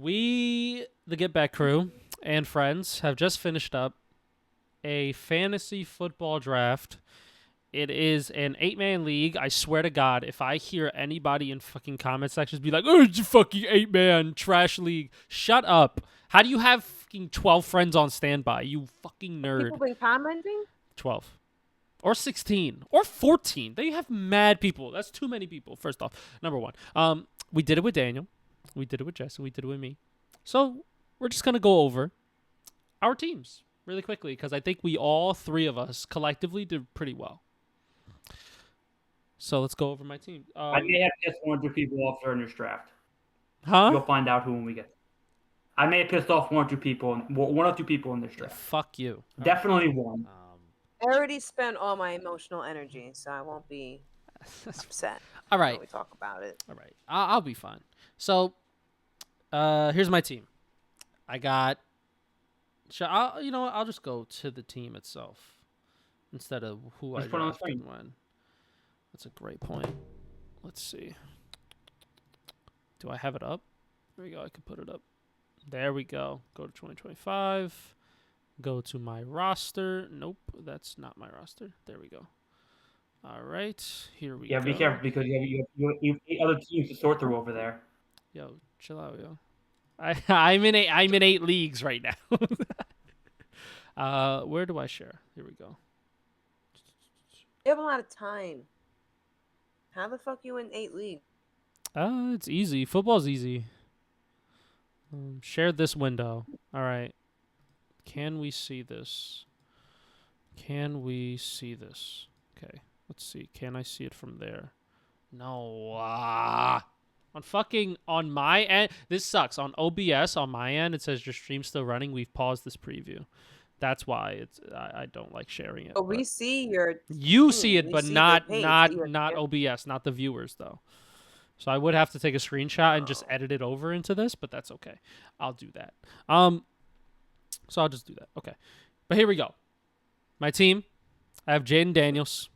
We, the Get Back crew and friends, have just finished up a fantasy football draft. It is an 8-man league. I swear to God, if I hear anybody in fucking comment sections be like, "Oh, it's a fucking 8-man trash league," shut up. How do you have fucking 12 friends on standby? You fucking nerd. People been commenting? 12. Or 16. Or 14. They have mad people. That's too many people, first off. Number one. We did it with Daniel. We did it with Jess. And we did it with me. So, we're just going to go over our teams really quickly because I think we all three of us collectively did pretty well. So, let's go over my team. I may have pissed one or two people off during this draft. Huh? You'll find out who when we get. I may have pissed off one or two people in this draft. Fuck you. Definitely one. I already spent all my emotional energy, so I won't be upset. All right. When we talk about it. All right. I'll be fine. So, here's my team. I got. I'll just go to the team itself instead of who I drafted when. That's a great point. Let's see. Do I have it up? There we go. I could put it up. There we go. Go to 2025. Go to my roster. Nope, that's not my roster. There we go. All right, here we go. Yeah, be careful because you have 8 other teams to sort through over there. Yo, chill out, yo. I'm in 8 leagues right now. Where do I share? Here we go. You have a lot of time. How the fuck you in 8 leagues? It's easy. Football's easy. Share this window. All right. Can we see this? Can we see this? Okay, let's see. Can I see it from there? No. On my end, this sucks. On OBS, on my end, it says your stream's still running. We've paused this preview. That's why I don't like sharing it. But we see your. You see it, but not OBS, not the viewers though. So I would have to take a screenshot and just edit it over into this, but that's okay. I'll do that. So I'll just do that. Okay. But here we go. My team, I have Jaden Daniels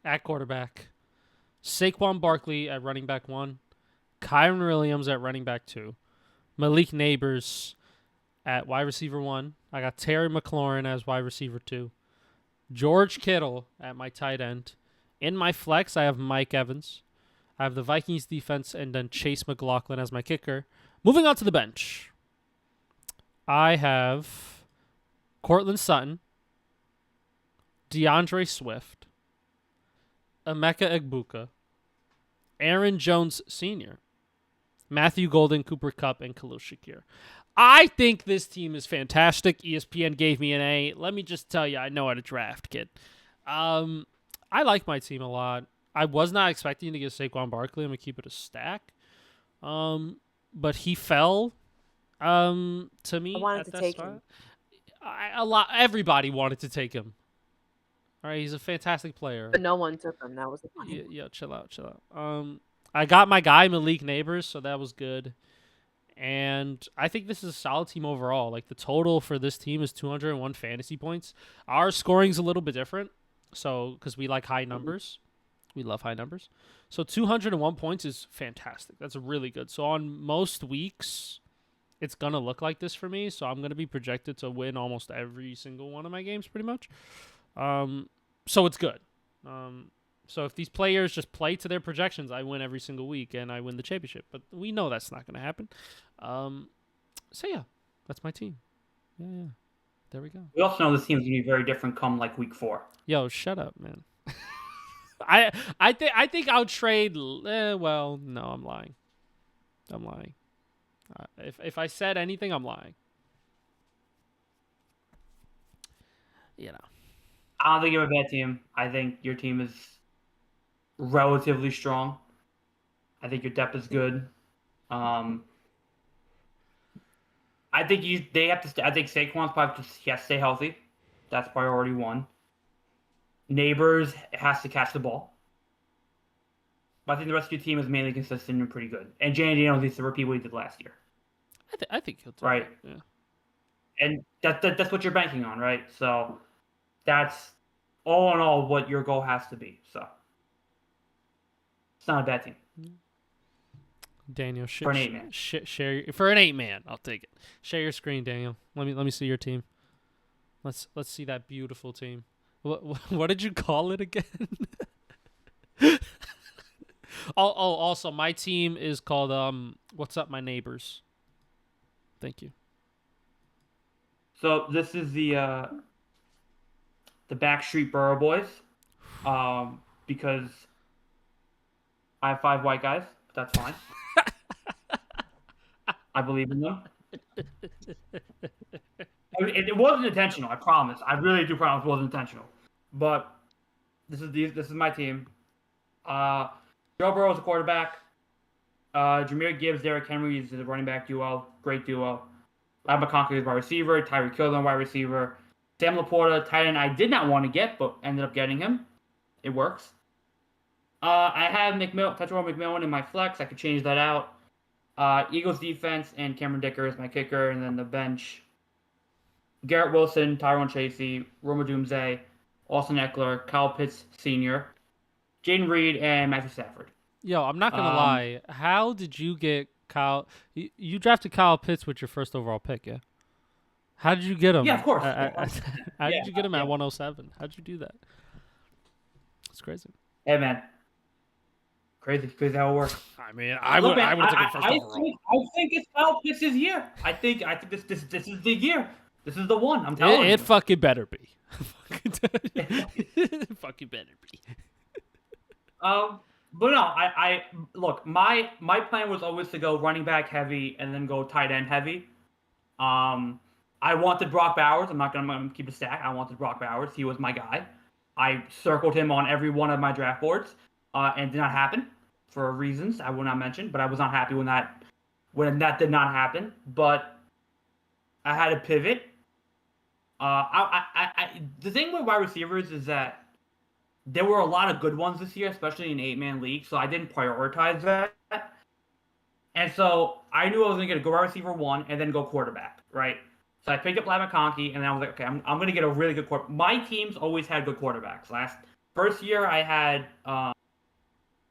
at quarterback, Saquon Barkley at running back 1, Kyron Williams at running back 2, Malik Neighbors at wide receiver 1. I got Terry McLaurin as wide receiver 2, George Kittle at my tight end. In my flex, I have Mike Evans. I have the Vikings defense and then Chase McLaughlin as my kicker. Moving on to the bench. I have Cortland Sutton, DeAndre Swift, Emeka Egbuka, Aaron Jones Sr., Matthew Golden, Cooper Kupp, and Khalil Shakir. I think this team is fantastic. ESPN gave me an A. Let me just tell you, I know how to draft, kid. I like my team a lot. I was not expecting to get Saquon Barkley. I'm going to keep it a stack. But he fell to me. I wanted to take him. Everybody wanted to take him. All right, he's a fantastic player. But no one took him. That was the point. Yeah, chill out. I got my guy Malik Neighbors, so that was good. And I think this is a solid team overall. Like the total for this team is 201 fantasy points. Our scoring's a little bit different, so because we like high numbers. We love high numbers. So 201 points is fantastic. That's really good. So on most weeks, it's going to look like this for me. So I'm going to be projected to win almost every single one of my games pretty much. So it's good. So if these players just play to their projections, I win every single week and I win the championship. But we know that's not going to happen. So yeah, that's my team. Yeah. There we go. We also know this team's going to be very different come like week 4. Yo, shut up, man. I think I'll trade. Well, no, I'm lying. If I said anything, I'm lying. You know. I don't think you have a bad team. I think your team is relatively strong. I think your depth is good. I think they have to. I think Saquon's probably he has to stay healthy. That's priority 1. Neighbors has to catch the ball. But I think the rest of your team is mainly consistent and pretty good. And Jaden Daniels needs to repeat what he did last year. I think he'll do right. Yeah. And that's what you're banking on, right? So that's all in all what your goal has to be. So it's not a bad team. Daniel, for an 8-man. share for an 8-man. I'll take it. Share your screen, Daniel. Let me see your team. Let's see that beautiful team. What did you call it again? Also, my team is called What's Up, My Neighbors. Thank you. So this is the Backstreet Borough Boys, because I have 5 white guys. But that's fine. I believe in them. I mean, it wasn't intentional. I promise. I really do promise it wasn't intentional. But this is my team. Joe Burrow is a quarterback. Jahmyr Gibbs, Derrick Henry is the running back duo. Great duo. Lab McConkey is wide receiver. Tyreek Hill is wide receiver. Sam Laporta, tight end, I did not want to get, but ended up getting him. It works. I have Tetron McMillan in my flex. I could change that out. Eagles defense and Cameron Dicker is my kicker, and then the bench: Garrett Wilson, Tyrone Chasey, Roma Doomsday, Austin Eckler, Kyle Pitts Sr., Jaden Reed, and Matthew Stafford. Yo, I'm not gonna lie. How did you get Kyle? You drafted Kyle Pitts with your first overall pick, yeah? How did you get him? Yeah, of course. How did you get him at 107? How'd you do that? It's crazy. Hey, man. Crazy how it works. I mean, I would have taken first overall. I think it's Kyle Pitts' year. I think this is the year. This is the one. I'm telling you. It fucking better be. It fucking better be. But no, I look. My plan was always to go running back heavy and then go tight end heavy. I wanted Brock Bowers. I'm gonna keep a stack. I wanted Brock Bowers. He was my guy. I circled him on every one of my draft boards, and it did not happen for reasons I will not mention. But I was not happy when that did not happen. But I had to pivot. The thing with wide receivers is that there were a lot of good ones this year, especially in 8-man leagues. So I didn't prioritize that. And so I knew I was going to get a wide receiver 1 and then go quarterback, right? So I picked up Lab McConkey, and then I was like, okay, I'm going to get a really good quarterback. My teams always had good quarterbacks. First year I had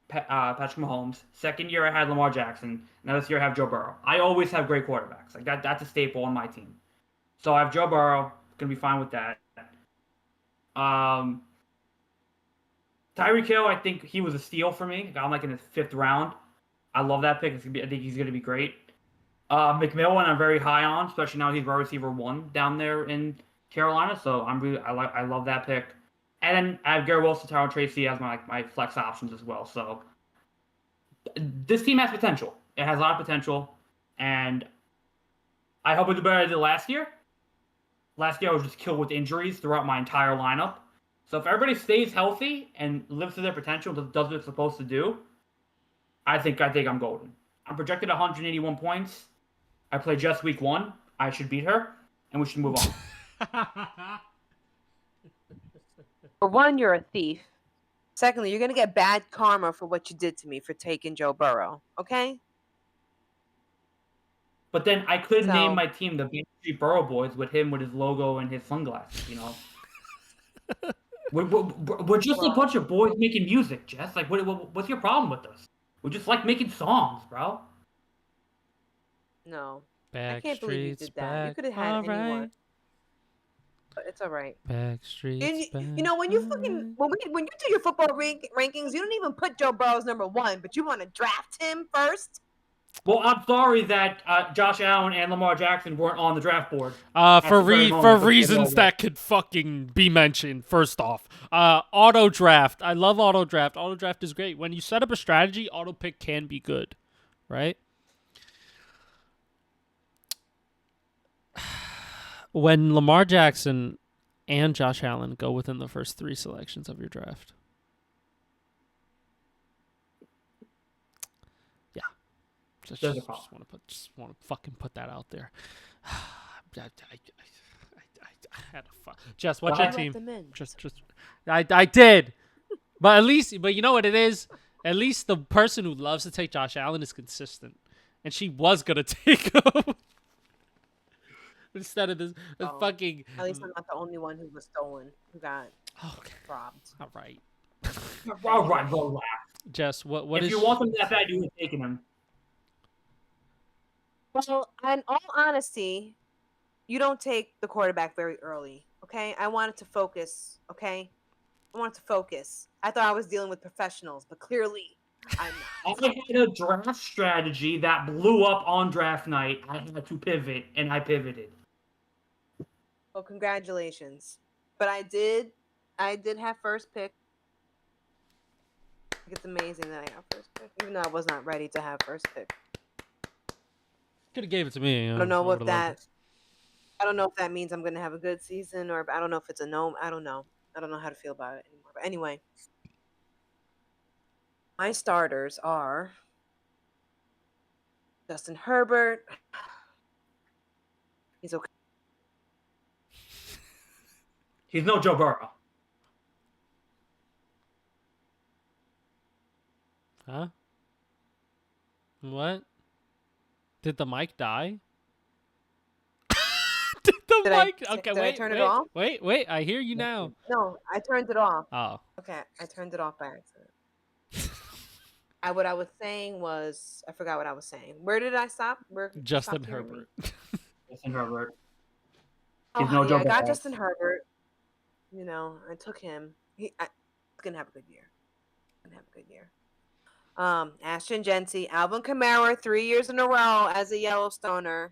Patrick Mahomes. Second year I had Lamar Jackson. Now this year I have Joe Burrow. I always have great quarterbacks. Like that's a staple on my team. So I have Joe Burrow. Going to be fine with that. Tyreek Hill, I think he was a steal for me. Got him like in the 5th round. I love that pick. I think he's going to be great. McMillan, I'm very high on, especially now he's wide receiver 1 down there in Carolina. So I love that pick. And then I have Garrett Wilson, Tyrone Tracy as my flex options as well. So this team has potential. It has a lot of potential, and I hope I do better than I did last year. Last year I was just killed with injuries throughout my entire lineup. So if everybody stays healthy and lives to their potential, does what it's supposed to do, I think I'm golden. I'm projected 181 points. I play just week 1. I should beat her, and we should move on. For one, you're a thief. Secondly, you're going to get bad karma for what you did to me for taking Joe Burrow. Okay? But then I could name my team the Backstreet Borough Boys with him with his logo and his sunglasses, you know? We're just a bunch of boys making music, Jess. Like, what's your problem with us? We just like making songs, bro. No. I can't believe you did that. You could have had anyone. But it's all right. Backstreet's back. You know, when you do your football rankings, you don't even put Joe Burrow number 1, but you want to draft him first? Well, I'm sorry that Josh Allen and Lamar Jackson weren't on the draft board. For reasons that could fucking be mentioned. First off, auto draft. I love auto draft. Auto draft is great. When you set up a strategy, auto pick can be good, right? When Lamar Jackson and Josh Allen go within the first 3 selections of your draft. Just want to fucking put that out there. I had a Jess, what's your team? I did, but you know what it is. At least the person who loves to take Josh Allen is consistent, and she was gonna take him instead of this fucking. At least I'm not the only one who was stolen, who got robbed. All right. All right, relax. Jess, what if is? If you want them that bad, you would have taken him. Well, in all honesty, you don't take the quarterback very early. Okay, I wanted to focus. Okay, I wanted to focus. I thought I was dealing with professionals, but clearly, I'm not. I had a draft strategy that blew up on draft night. I had to pivot, and I pivoted. Well, congratulations. But I did have first pick. It's amazing that I got first pick, even though I was not ready to have first pick. Could have gave it to me. I don't know I if would've loved that. I don't know if that means I'm gonna have a good season, or I don't know if it's a no. I don't know. I don't know how to feel about it anymore. But anyway, my starters are Justin Herbert. He's okay. He's no Joe Burrow. it. Huh? What? Did the mic die? Did the Did I mic? Okay, did I wait, turn it wait, off? wait. I hear you now. No, I turned it off. Oh. Okay, I turned it off by accident. What I was saying was I forgot what I was saying. Where did I stop? Where did you stop Justin hearing me? Herbert. Justin Herbert. He's Oh no yeah, Joe I got Burrow. Justin Herbert. I took him. He's gonna have a good year. Gonna have a good year. Ashton Genty, Alvin Kamara, 3 years in a row as a Yellowstoner.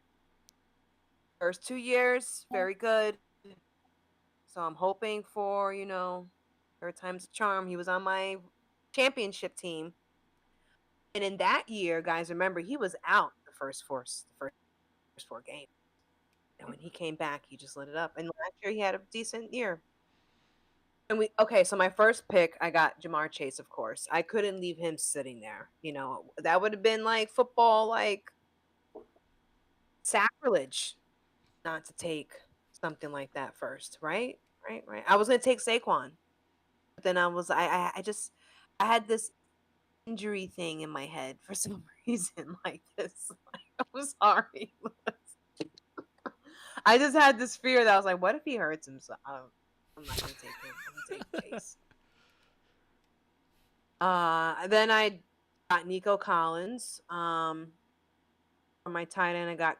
First 2 years, very good. So I'm hoping for, third time's a charm. He was on my championship team. And in that year, guys, remember he was out the first four games. And when he came back, he just lit it up. And last year he had a decent year. And so my first pick, I got Jamar Chase, of course. I couldn't leave him sitting there. That would have been like football, like sacrilege not to take something like that first, right? Right. I was gonna take Saquon, but then I had this injury thing in my head for some reason like this. I'm sorry. I just had this fear that I was like, what if he hurts himself? I'm not gonna take him. I'm gonna take Chase. Then I got Nico Collins. For my tight end, I got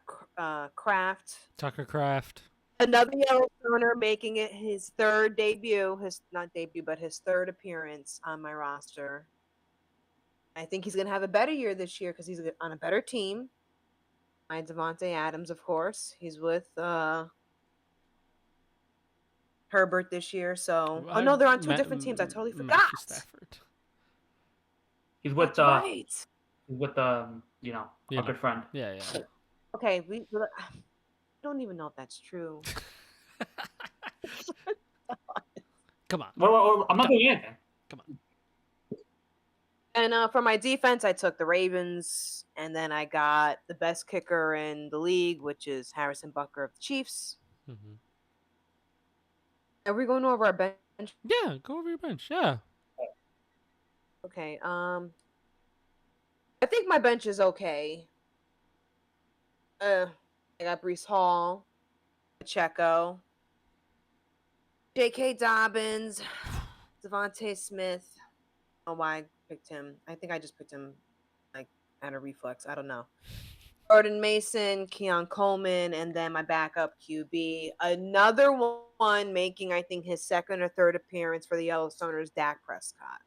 Kraft. Tucker Craft. Another Yellowstoner making it his third debut. His third appearance on my roster. I think he's gonna have a better year this year because he's on a better team. My Devontae Adams, of course. He's with Herbert this year. So, no, they're on two different teams. I totally forgot. Matthew Stafford. He's with That's right. He's with our good friend. Yeah. Okay, I don't even know if that's true. Come on. Well, I'm not doing anything. Come on. And for my defense, I took the Ravens, and then I got the best kicker in the league, which is Harrison Butker of the Chiefs. Mm-hmm. Are we going over our bench? Yeah, go over your bench. Yeah. Okay. I think my bench is okay. I got Brees Hall, Pacheco, J.K. Dobbins, Devontae Smith. I don't know why I picked him. I think I just picked him like at a reflex. I don't know. Jordan Mason, Keon Coleman, and then my backup QB. Another one making, I think, his second or third appearance for the Yellowstoners, Dak Prescott.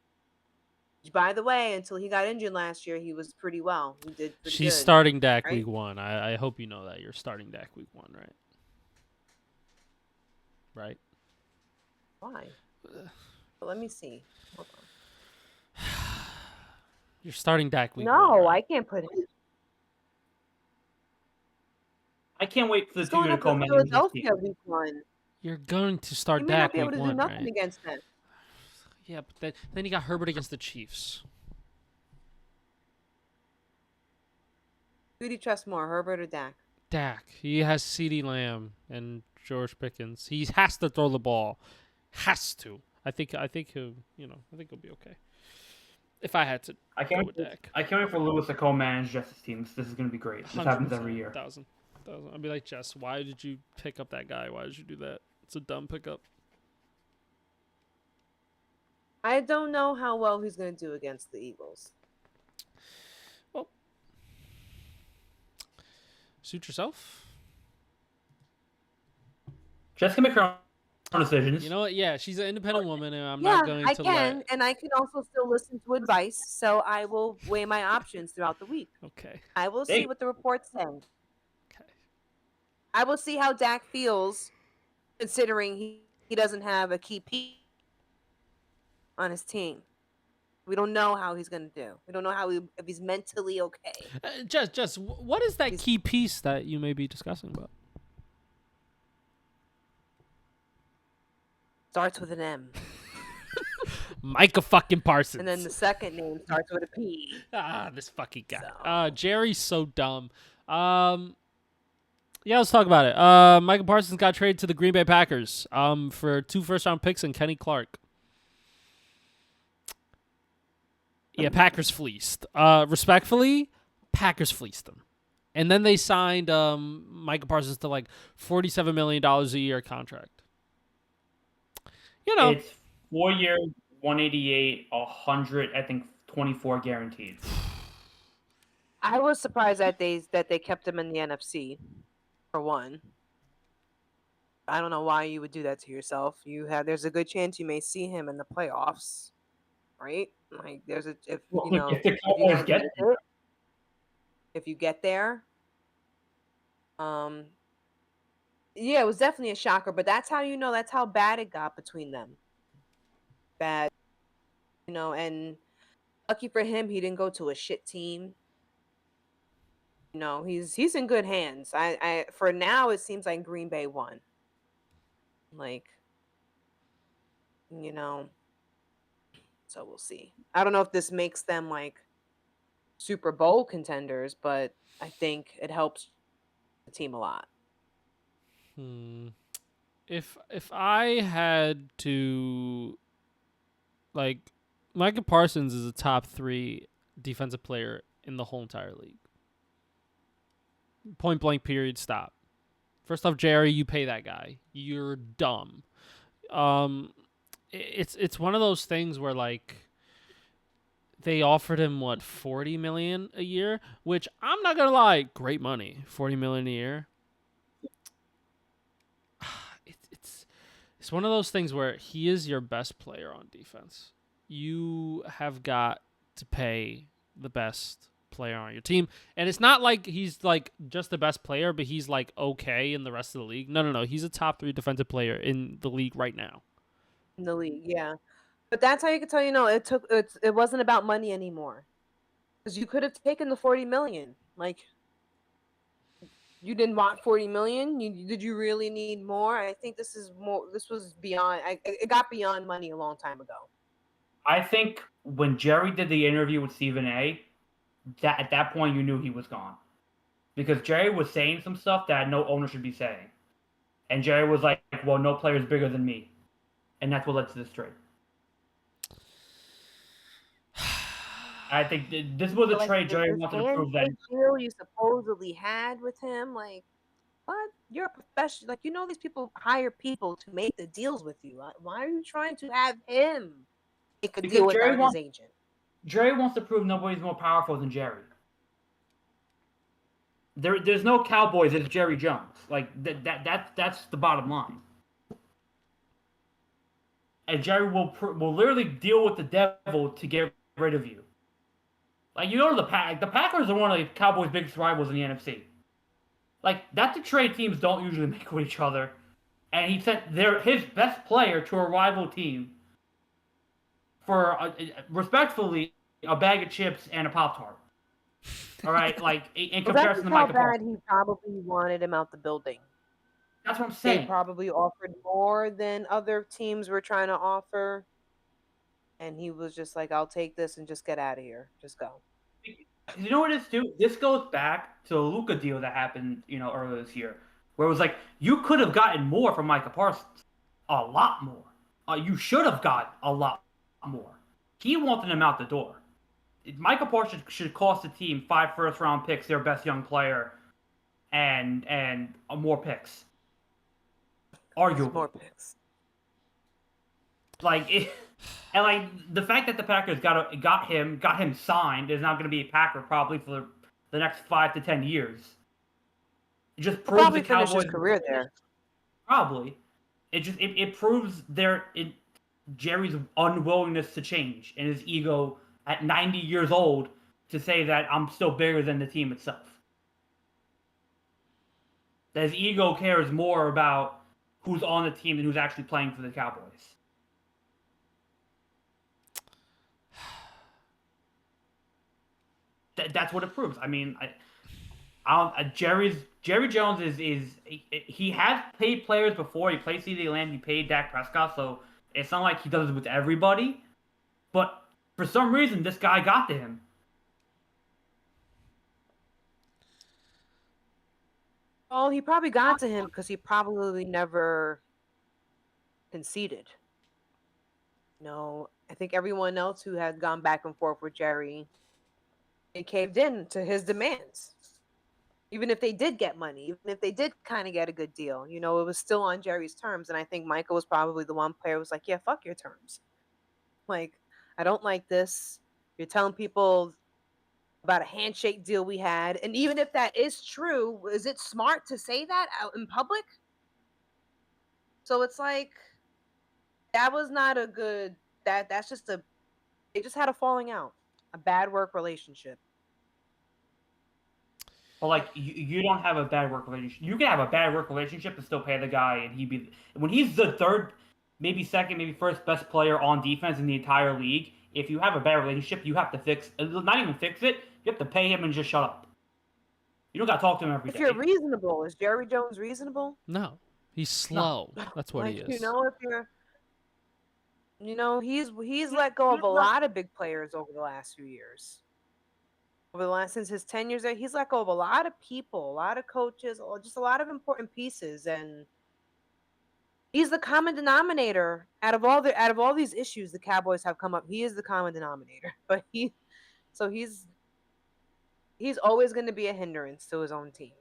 By the way, until he got injured last year, he was pretty well. He did pretty She's good, starting Dak right? week 1. I hope you know that. You're starting Dak week 1, right? Right? Why? But let me see. Hold on. You're starting Dak week 1. No, right? I can't put him. I can't wait for the He's two going to up come to in. Philadelphia week 1. You're going to He start may not Dak be able week to 1, do nothing right? against them. Yeah, but then you got Herbert against the Chiefs. Who do you trust more, Herbert or Dak? Dak. He has CeeDee Lamb and George Pickens. He has to throw the ball. Has to. I think he'll, I think he'll be okay. If I had to go with Dak. I can't wait for Lewis to co-manage Jess's teams. This is going to be great. This happens every year. 1,000. I'd be like, Jess, why did you pick up that guy? Why did you do that? It's a dumb pickup. I don't know how well he's going to do against the Eagles. Well, Suit yourself. Jessica make her own decisions. You know what? Yeah, she's an independent woman, and I'm Yeah, not going I to can, and I can also still listen to advice. So I will weigh my options throughout the week. Okay. I will Hey. see what the reports say. Okay. I will see how Dak feels, considering he doesn't have a key piece on his team. We don't know how he's going to do. We don't know if he's mentally okay. Just, what is that key piece that you may be discussing about? Starts with an M. Micah fucking Parsons. And then the second name starts with a P. This fucking guy. So. Jerry's so dumb. Yeah, let's talk about it. Micah Parsons got traded to the Green Bay Packers for 2 first-round picks and Kenny Clark. Yeah, Packers fleeced. Respectfully, Packers fleeced them. And then they signed Micah Parsons to like $47 million a year contract. You know. It's 4 years, 188, 100, I think 24 guaranteed. I was surprised that they kept him in the NFC, for one. I don't know why you would do that to yourself. There's a good chance you may see him in the playoffs, right? Like if you get there. Yeah, it was definitely a shocker, but that's how bad it got between them. Bad, and lucky for him, he didn't go to a shit team. He's in good hands. I for now it seems like Green Bay won. Like, so we'll see. I don't know if this makes them like Super Bowl contenders, but I think it helps the team a lot. If I had to, like, Micah Parsons is a top 3 defensive player in the whole entire league. Point blank, period, stop. First off, Jerry, you pay that guy. You're dumb. It's one of those things where, like, they offered him $40 million a year, which I'm not gonna lie, great money. $40 million a year. It's one of those things where he is your best player on defense. You have got to pay the best player on your team. And it's not like he's like just the best player, but he's like okay in the rest of the league. No. He's a top 3 defensive player in the league right now. In the league, yeah. But that's how you can tell, it wasn't about money anymore. Because you could have taken the $40 million. Like, you didn't want $40 million. Did you really need more? I think this was beyond. It got beyond money a long time ago. I think when Jerry did the interview with Stephen A, at that point you knew he was gone, because Jerry was saying some stuff that no owner should be saying, and Jerry was like, "Well, no player is bigger than me," and that's what led to this trade. I think this was a trade Jerry wanted to prove that. Deal you supposedly had with him, like, what? You're a professional. Like, these people hire people to make the deals with you. Why are you trying to have him make a deal without his agent? Jerry wants to prove nobody's more powerful than Jerry. There's no Cowboys. It's Jerry Jones. Like that's the bottom line. And Jerry will literally deal with the devil to get rid of you. Like, you go to the Packers are one of the Cowboys' biggest rivals in the NFC. Like, that's a trade teams don't usually make with each other. And he sent his best player to a rival team for, respectfully, a bag of chips and a Pop-Tart. All right? Like, in comparison to Micah Parsons. That's how bad he probably wanted him out the building. That's what I'm saying. They probably offered more than other teams were trying to offer. And he was just like, I'll take this and just get out of here. Just go. You know what it is, too? This goes back to the Luka deal that happened, earlier this year. Where it was like, you could have gotten more from Micah Parsons. A lot more. You should have got a lot more. He wanted him out the door. Micah Parsons should cost the team 5 first-round picks, their best young player, and more picks. Arguably. More picks. And the fact that the Packers got him signed is not going to be a Packer probably for the next 5 to 10 years. just He'll proves probably the finish his Cowboys career there. probably. It proves Jerry's unwillingness to change and his ego at 90 years old to say that I'm still bigger than the team itself. That his ego cares more about who's on the team than who's actually playing for the Cowboys. That's what it proves. I mean, Jerry Jones is he has paid players before. He played CeeDee Lamb. He paid Dak Prescott. So it's not like he does it with everybody. But for some reason, this guy got to him. Well, he probably got to him because he probably never conceded. No, I think everyone else who had gone back and forth with Jerry, they caved in to his demands. Even if they did get money, even if they did kind of get a good deal, it was still on Jerry's terms. And I think Michael was probably the one player who was like, yeah, fuck your terms. Like, I don't like this. You're telling people about a handshake deal we had. And even if that is true, is it smart to say that out in public? So it's like, that was not a good, that's just they just had a falling out, a bad work relationship. But like you don't have a bad work relationship. You can have a bad work relationship and still pay the guy, and when he's the third, maybe second, maybe first best player on defense in the entire league. If you have a bad relationship, you have to not even fix it. You have to pay him and just shut up. You don't got to talk to him every day. If you're reasonable, is Jerry Jones reasonable? No, he's slow. No. That's what he is. If you're, he's let go of a lot of big players over the last few years. Since his 10 years there, he's let go of a lot of people, a lot of coaches, or just a lot of important pieces, and he's the common denominator out of all these issues the Cowboys have come up. He is the common denominator, but he's always going to be a hindrance to his own team.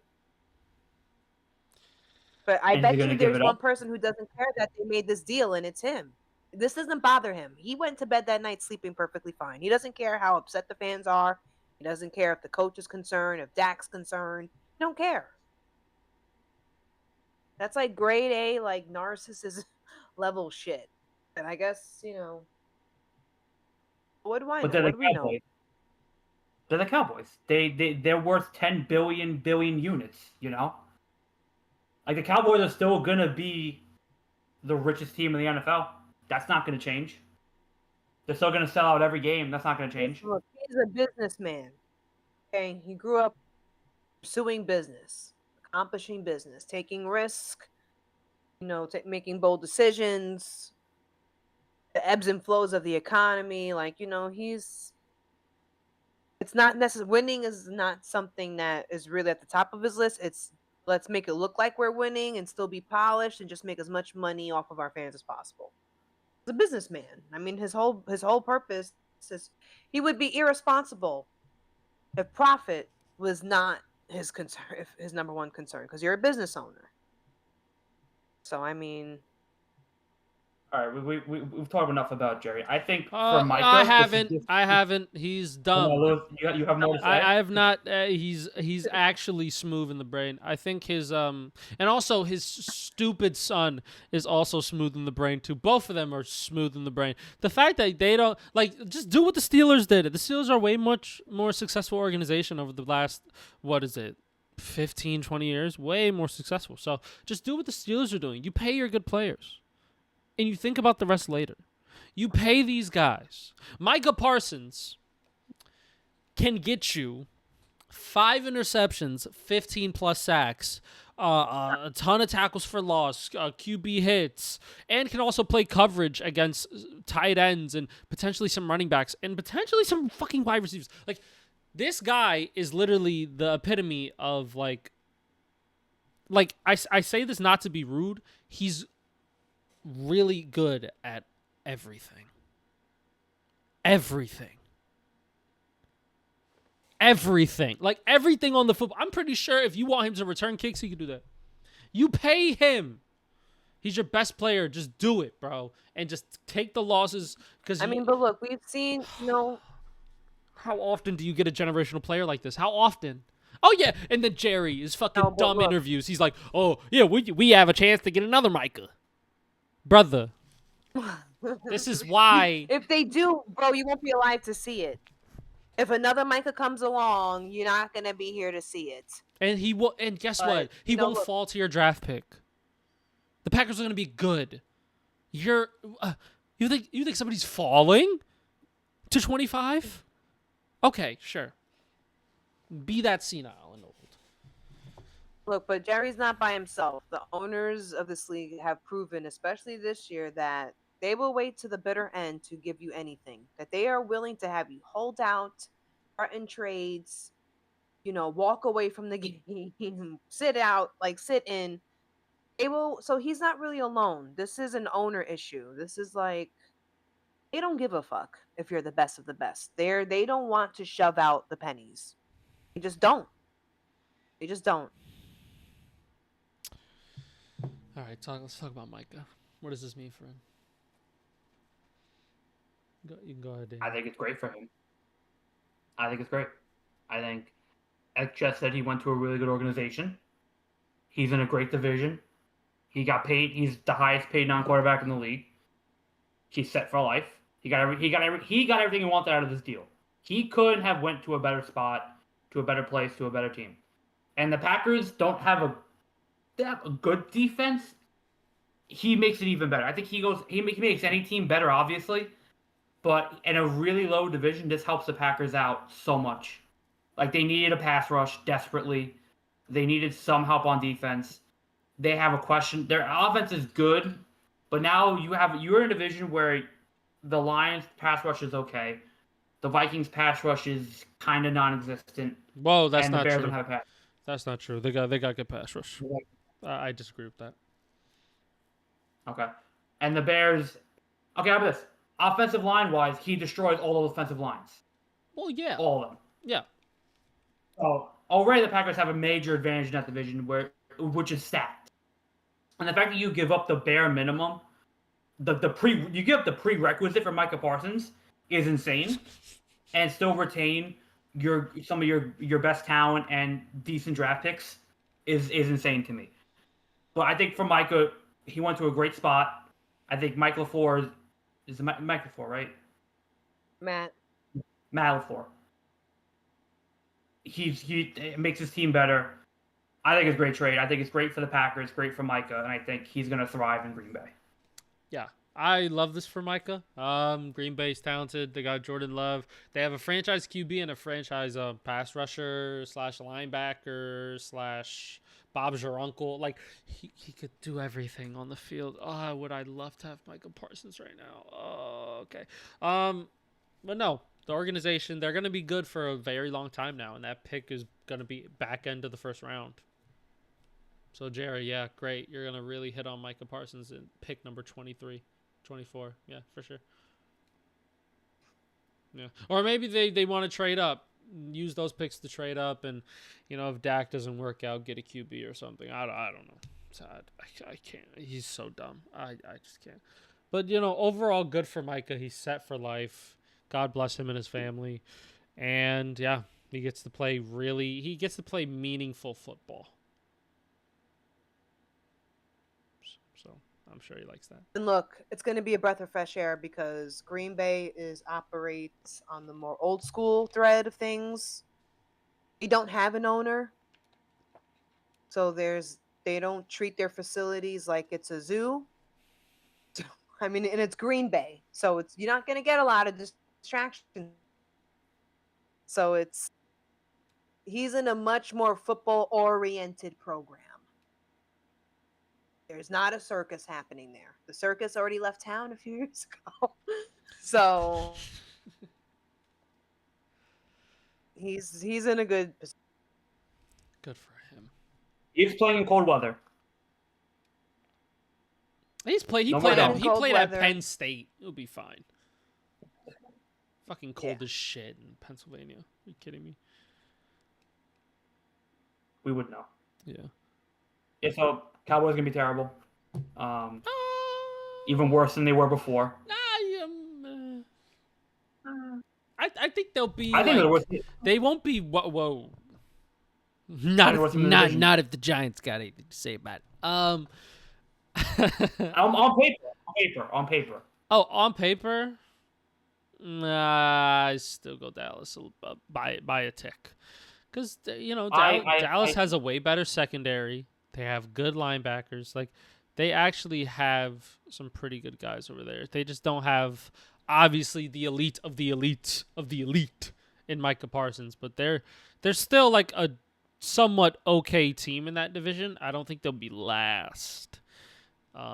But I bet you there's one person who doesn't care that they made this deal, and it's him. This doesn't bother him. He went to bed that night sleeping perfectly fine. He doesn't care how upset the fans are. He doesn't care if the coach is concerned, if Dak's concerned. He don't care. That's like grade A, like narcissism level shit. And I guess, what do I know? What do we know? They're the Cowboys. They're worth 10 billion units, Like the Cowboys are still gonna be the richest team in the NFL. That's not gonna change. They're still gonna sell out every game. That's not gonna change. Look, he's a businessman. Okay, he grew up pursuing business, accomplishing business, taking risk, making bold decisions, the ebbs and flows of the economy. Like, it's not necessarily, winning is not something that is really at the top of his list. It's let's make it look like we're winning and still be polished and just make as much money off of our fans as possible. He's a businessman. I mean, his whole purpose is he would be irresponsible if profit was not his concern, if his number one concern, because you're a business owner. So I mean, all right, we've talked enough about Jerry. I think for Michael, I haven't. He's dumb. You have noticed that? I have not. He's actually smooth in the brain. I think his and also his stupid son is also smooth in the brain too. Both of them are smooth in the brain. The fact that they don't just do what the Steelers did. The Steelers are way much more successful organization over the last 15, 20 years. Way more successful. So just do what the Steelers are doing. You pay your good players. And you think about the rest later. You pay these guys. Micah Parsons can get you 5 interceptions, 15-plus sacks, a ton of tackles for loss, QB hits, and can also play coverage against tight ends and potentially some running backs and potentially some fucking wide receivers. Like, this guy is literally the epitome of, I say this not to be rude. He's really good at everything. Everything. Like, everything on the football. I'm pretty sure if you want him to return kicks, he can do that. You pay him. He's your best player. Just do it, bro. And just take the losses. But look, we've seen, How often do you get a generational player like this? How often? Oh yeah, and then Jerry is fucking No, but dumb look. interviews. He's like, oh yeah, we have a chance to get another Micah, brother. This is why. If they do, bro, you won't be alive to see it. If another Micah comes along, you're not gonna be here to see it. And he will. And guess But, what? He won't look, fall to your draft pick. The Packers are gonna be good. You think somebody's falling to 25? Okay, sure. Be that senile and old. look, but Jerry's not by himself. The owners of this league have proven, especially this year, that they will wait to the bitter end to give you anything. That they are willing to have you hold out, threaten trades, walk away from the game, sit out, sit in. They will. So he's not really alone. This is an owner issue. This is like they don't give a fuck if you're the best of the best. They don't want to shove out the pennies. They just don't. They just don't. All right, let's talk about Micah. What does this mean for him? You can go ahead, Dave. I think it's great for him. I think it's great. I think, as Jess said, he went to a really good organization. He's in a great division. He got paid. He's the highest paid non-quarterback in the league. He's set for life. He got everything he wanted out of this deal. He couldn't have went to a better spot, to a better place, to a better team. And the Packers don't have they have a good defense. He makes it even better. I think he makes any team better, obviously. But in a really low division, this helps the Packers out so much. Like, they needed a pass rush desperately. They needed some help on defense. They have a question. Their offense is good, but now you're in a division where the Lions pass rush is okay. The Vikings pass rush is kind of non-existent. Whoa, that's and not the Bears true. Don't have a pass. That's not true. They got good pass rush. I disagree with that. Okay. And the Bears. Okay, how about this? Offensive line wise, he destroys all those offensive lines. Well, yeah. All of them. Yeah. So already the Packers have a major advantage in that division, which is stacked. And the fact that you give up the bare minimum, you give up the prerequisite for Micah Parsons is insane, and still retain some of your best talent and decent draft picks is insane to me. But I think for Micah, he went to a great spot. I think Mike LaFleur is Mike LaFleur, right? Matt LaFleur. He makes his team better. I think it's a great trade. I think it's great for the Packers, great for Micah, and I think he's going to thrive in Green Bay. Yeah, I love this for Micah. Green Bay's talented. They got Jordan Love. They have a franchise QB and a franchise pass rusher / linebacker / Bob's your uncle. Like, he could do everything on the field. Oh, would I love to have Micah Parsons right now? Oh, okay. But no, the organization, they're going to be good for a very long time now, and that pick is going to be back end of the first round. So, Jerry, yeah, great. You're going to really hit on Micah Parsons in pick number 23, 24. Yeah, for sure. Yeah. Or maybe they want to trade up, use those picks to trade up, and, if Dak doesn't work out, get a QB or something. I don't know. I can't. He's so dumb. I just can't. But, overall, good for Micah. He's set for life. God bless him and his family. And, yeah, he gets to play meaningful football. So I'm sure he likes that. And look, it's going to be a breath of fresh air because Green Bay operates on the more old school thread of things. They don't have an owner, so they don't treat their facilities like it's a zoo. I mean, and it's Green Bay, so you're not going to get a lot of distractions. So he's in a much more football oriented program. There's not a circus happening there. The circus already left town a few years ago. So he's in a good position. Good for him. He's playing in cold weather. He played at Penn State. It'll be fine. Fucking cold as shit in Pennsylvania. Are you kidding me? We would know. Yeah. Yeah, so Cowboys gonna be terrible. Even worse than they were before. I think they'll be. I think they won't be. Whoa. Not if the Giants got anything to say about it. On paper. Oh, on paper, I still go Dallas by a tick, because Dallas has a way better secondary. They have good linebackers. Like, they actually have some pretty good guys over there. They just don't have, obviously, the elite of the elite of the elite in Micah Parsons, but they're still like a somewhat okay team in that division. I don't think they'll be last.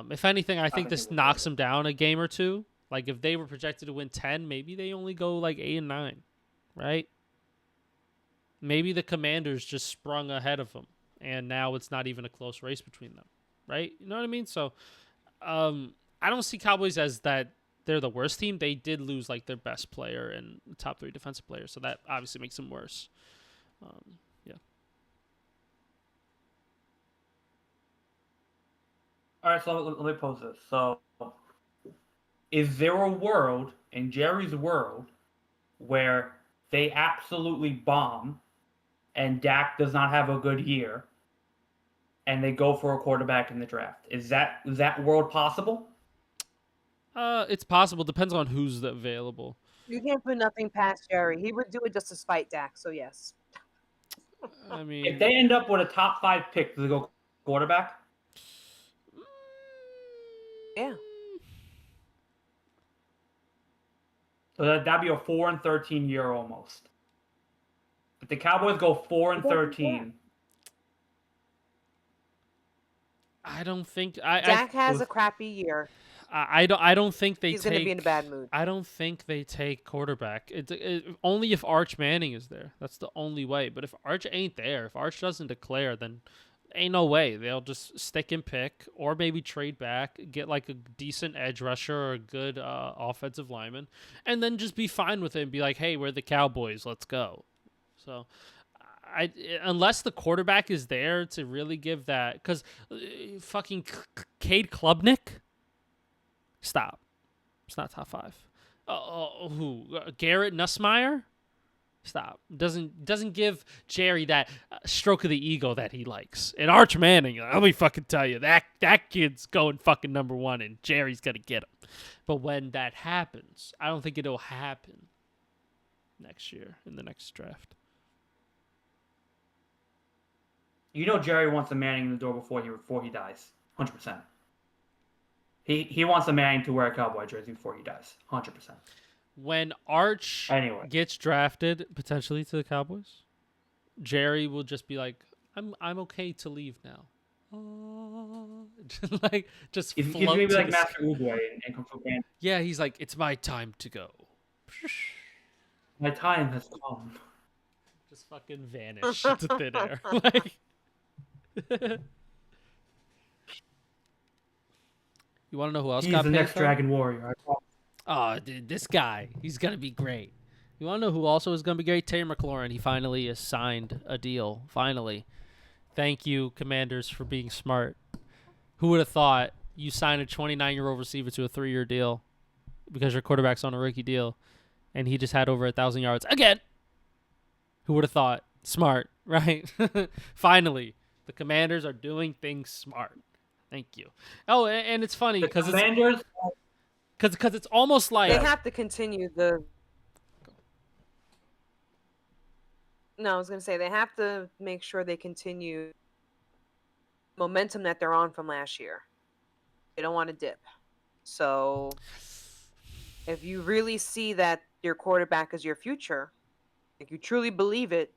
If anything, I think this knocks them down a game or two. Like, if they were projected to win 10, maybe they only go like 8 and 9, right? Maybe the Commanders just sprung ahead of them, and now it's not even a close race between them, right? You know what I mean? So, I don't see Cowboys as that they're the worst team. They did lose like their best player and top 3 defensive players, so that obviously makes them worse. Yeah. All right, so let me pose this. So, is there a world, in Jerry's world, where they absolutely bomb and Dak does not have a good year and they go for a quarterback in the draft? Is that world possible? It's possible. Depends on who's available. You can't put nothing past Jerry. He would do it just to spite Dak, so yes. I mean, if they end up with a top 5 pick, do they go quarterback? Yeah. So that'd be a 4-13 year almost. If the Cowboys go 4-13, I don't think Dak has a crappy year. I don't think he's going to be in a bad mood. I don't think they take quarterback. Only if Arch Manning is there. That's the only way. But if Arch ain't there, if Arch doesn't declare, then ain't no way. They'll just stick and pick, or maybe trade back, get like a decent edge rusher or a good offensive lineman, and then just be fine with it and be like, hey, we're the Cowboys. Let's go. So, unless the quarterback is there to really give that, because fucking Cade Klubnik. Stop. It's not top 5. Who? Garrett Nussmeier? Stop. Doesn't give Jerry that stroke of the ego that he likes. And Arch Manning, let me fucking tell you, that kid's going fucking number 1, and Jerry's gonna get him. But when that happens, I don't think it'll happen next year in the next draft. You know Jerry wants a Manning in the door before he dies. 100%. He wants a Manning to wear a Cowboy jersey before he dies. 100%. When Arch gets drafted potentially to the Cowboys, Jerry will just be like, I'm okay to leave now. Just he's gonna be like Master Oogway and Kung Fu Panda. Yeah, he's like, it's my time to go. My time has come. Just fucking vanish into thin air. Like, you want to know who else he's got the paid? Next Dragon Warrior. Oh, dude, this guy, he's gonna be great. You want to know who also is gonna be great? Terry McLaurin. He finally has signed a deal. Finally, thank you, Commanders, for being smart. Who would have thought you sign a 29-year-old receiver to a 3-year deal because your quarterback's on a rookie deal, and he just had over 1,000 yards again? Who would have thought? Smart, right? Finally, the Commanders are doing things smart. Thank you. Oh, and it's funny because it's almost like they have to continue the. No, I was going to say they have to make sure they continue momentum that they're on from last year. They don't want to dip. So if you really see that your quarterback is your future, if you truly believe it,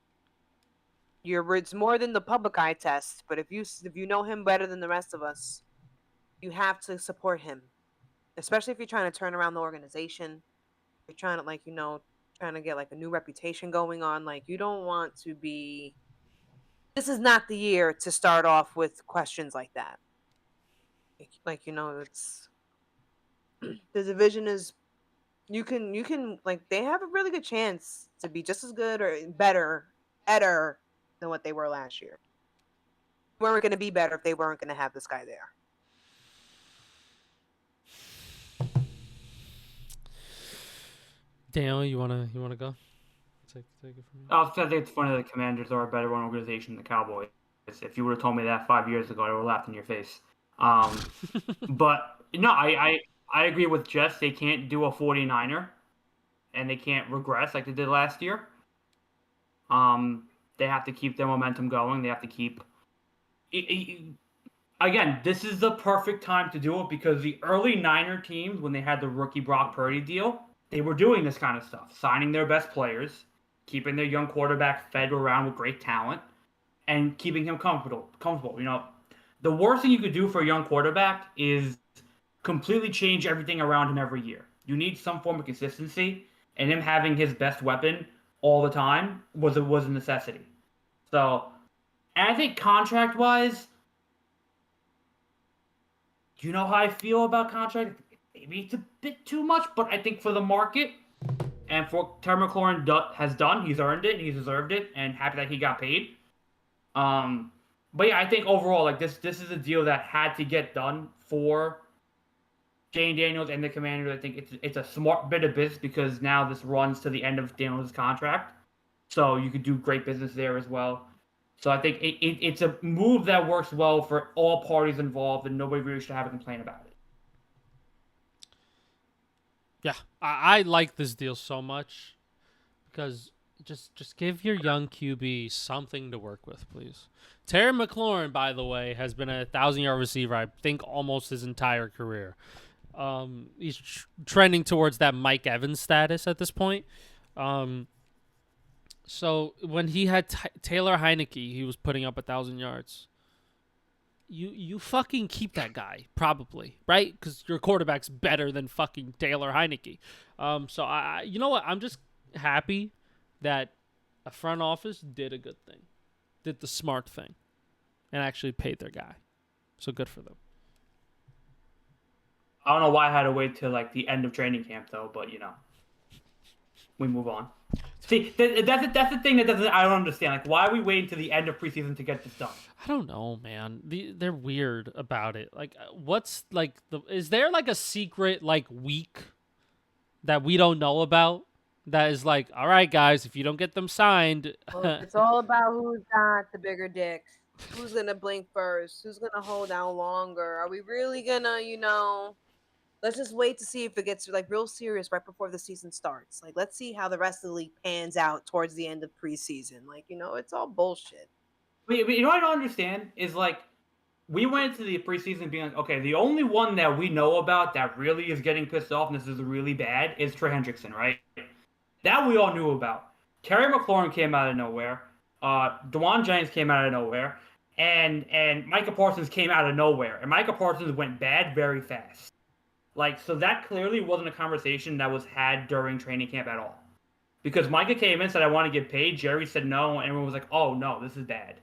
it's more than the public eye test. But if you know him better than the rest of us, you have to support him, especially if you're trying to turn around the organization. You're trying to trying to get like a new reputation going on. Like, you don't want to be. This is not the year to start off with questions like that. It's the division is. You can they have a really good chance to be just as good or better than what they were last year. They weren't going to be better if they weren't going to have this guy there. Daniel, you wanna go? Take it from me. I think it's funny that the Commanders are a better run organization than the Cowboys. If you would have told me that 5 years ago, I would have laughed in your face. But no, I agree with Jess. They can't do a 49er, and they can't regress like they did last year. They have to keep their momentum going. They have to keep. Again, this is the perfect time to do it because the early Niner teams, when they had the rookie Brock Purdy deal, they were doing this kind of stuff, signing their best players, keeping their young quarterback fed around with great talent, and keeping him comfortable. You know, the worst thing you could do for a young quarterback is completely change everything around him every year. You need some form of consistency, and him having his best weapon all the time was a necessity. So, and I think contract-wise, you know how I feel about contract? Maybe it's a bit too much, but I think for the market and for what Terry McLaurin has done, he's earned it, he's deserved it, and happy that he got paid. But yeah, I think overall, like this is a deal that had to get done for Jane Daniels and the Commanders. I think it's a smart bit of business because now this runs to the end of Daniels' contract, so you could do great business there as well. So I think it's a move that works well for all parties involved, and nobody really should have a complaint about it. Yeah, I like this deal so much because just give your young QB something to work with, please. Terry McLaurin, by the way, has been a 1,000-yard receiver, I think, almost his entire career. He's trending towards that Mike Evans status at this point. So when he had Taylor Heineke, he was putting up 1,000 yards. You fucking keep that guy, probably, right? Because your quarterback's better than fucking Taylor Heineke. So I you know what? I'm just happy that a front office did a good thing, did the smart thing, and actually paid their guy. So good for them. I don't know why I had to wait till like the end of training camp though, but you know, we move on. See, that's the thing that I don't understand. Like, why are we waiting to the end of preseason to get this done? I don't know, man. They're weird about it. Like, what's like is there like a secret like week that we don't know about? That is like, all right, guys, if you don't get them signed, Well, it's all about who's got the bigger dicks. Who's gonna blink first? Who's gonna hold out longer? Are we really gonna, let's just wait to see if it gets like real serious right before the season starts. Like, let's see how the rest of the league pans out towards the end of preseason. Like, it's all bullshit. But you know what I don't understand is like we went into the preseason being like, okay, the only one that we know about that really is getting pissed off and this is really bad is Trey Hendrickson, right? That we all knew about. Terry McLaurin came out of nowhere. DeJuan Jennings came out of nowhere. And Micah Parsons came out of nowhere. And Micah Parsons went bad very fast. Like, so that clearly wasn't a conversation that was had during training camp at all. Because Micah came in and said, I want to get paid. Jerry said no. And everyone was like, oh, no, this is bad.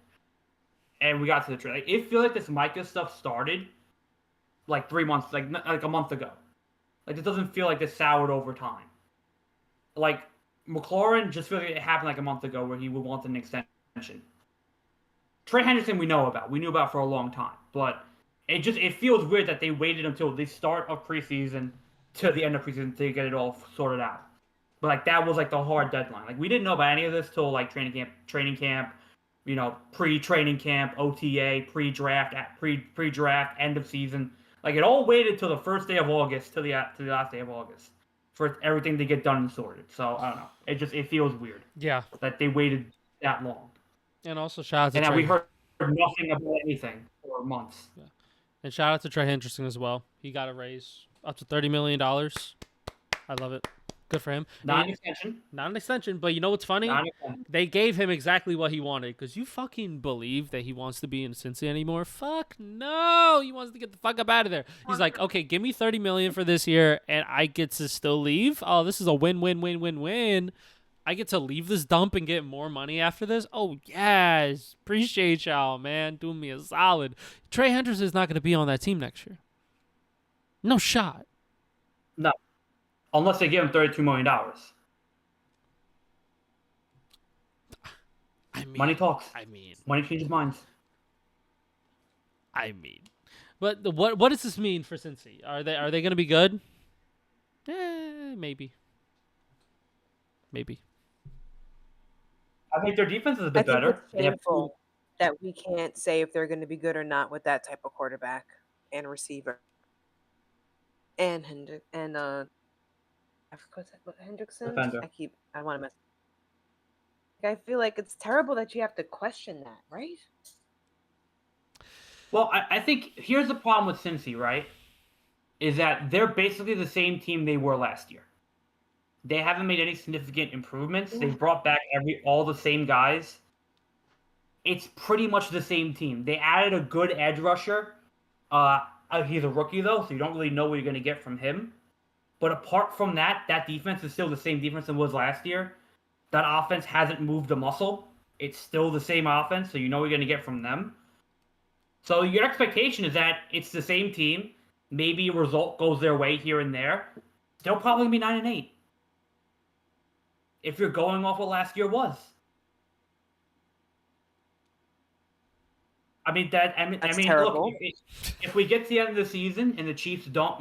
And we got to the trade. Like, it feels like this Micah stuff started like 3 months, like a month ago. Like, it doesn't feel like this soured over time. Like, McLaurin just feels like it happened like a month ago where he would want an extension. Trey Hendrickson we know about. We knew about for a long time. But it feels weird that they waited until the start of preseason to the end of preseason to get it all sorted out. But, like, that was, like, the hard deadline. Like, we didn't know about any of this till, like, training camp, pre-training camp, OTA, pre-draft, end of season. Like, it all waited till the first day of August, to the last day of August, for everything to get done and sorted. So, I don't know. It feels weird. Yeah. That they waited that long. And also shout out to Trey. And Trey. we heard nothing about anything for months. Yeah. And shout out to Trey Hendrickson as well. He got a raise up to $30 million. I love it. Good for him. Not an extension. Not an extension, but you know what's funny? They gave him exactly what he wanted. Because you fucking believe that he wants to be in Cincy anymore? Fuck no! He wants to get the fuck up out of there. He's like, okay, give me $30 million for this year, and I get to still leave? Oh, this is a win-win-win-win-win. I get to leave this dump and get more money after this? Oh, yes. Appreciate y'all, man. Doing me a solid. Trey Hendrickson is not going to be on that team next year. No shot. No. Unless they give him $32 million. I mean, money talks. Money changes minds. But what does this mean for Cincy? Are they going to be good? Maybe. I think their defense is a I bit think better. it's shameful that we can't say if they're going to be good or not with that type of quarterback and receiver and I forgot what Hendrickson. defender. I want to mess. I feel like it's terrible that you have to question that, right? Well, I think here's the problem with Cincy, right? Is that they're basically the same team they were last year. They haven't made any significant improvements. They've brought back all the same guys. It's pretty much the same team. They added a good edge rusher. He's a rookie though, so you don't really know what you're going to get from him. But apart from that, that defense is still the same defense it was last year. That offense hasn't moved a muscle. It's still the same offense, so you know what you're going to get from them. So your expectation is that it's the same team. Maybe a result goes their way here and there. They'll probably be 9-8. If you're going off what last year was. I mean, terrible. Look, if we get to the end of the season and the Chiefs don't,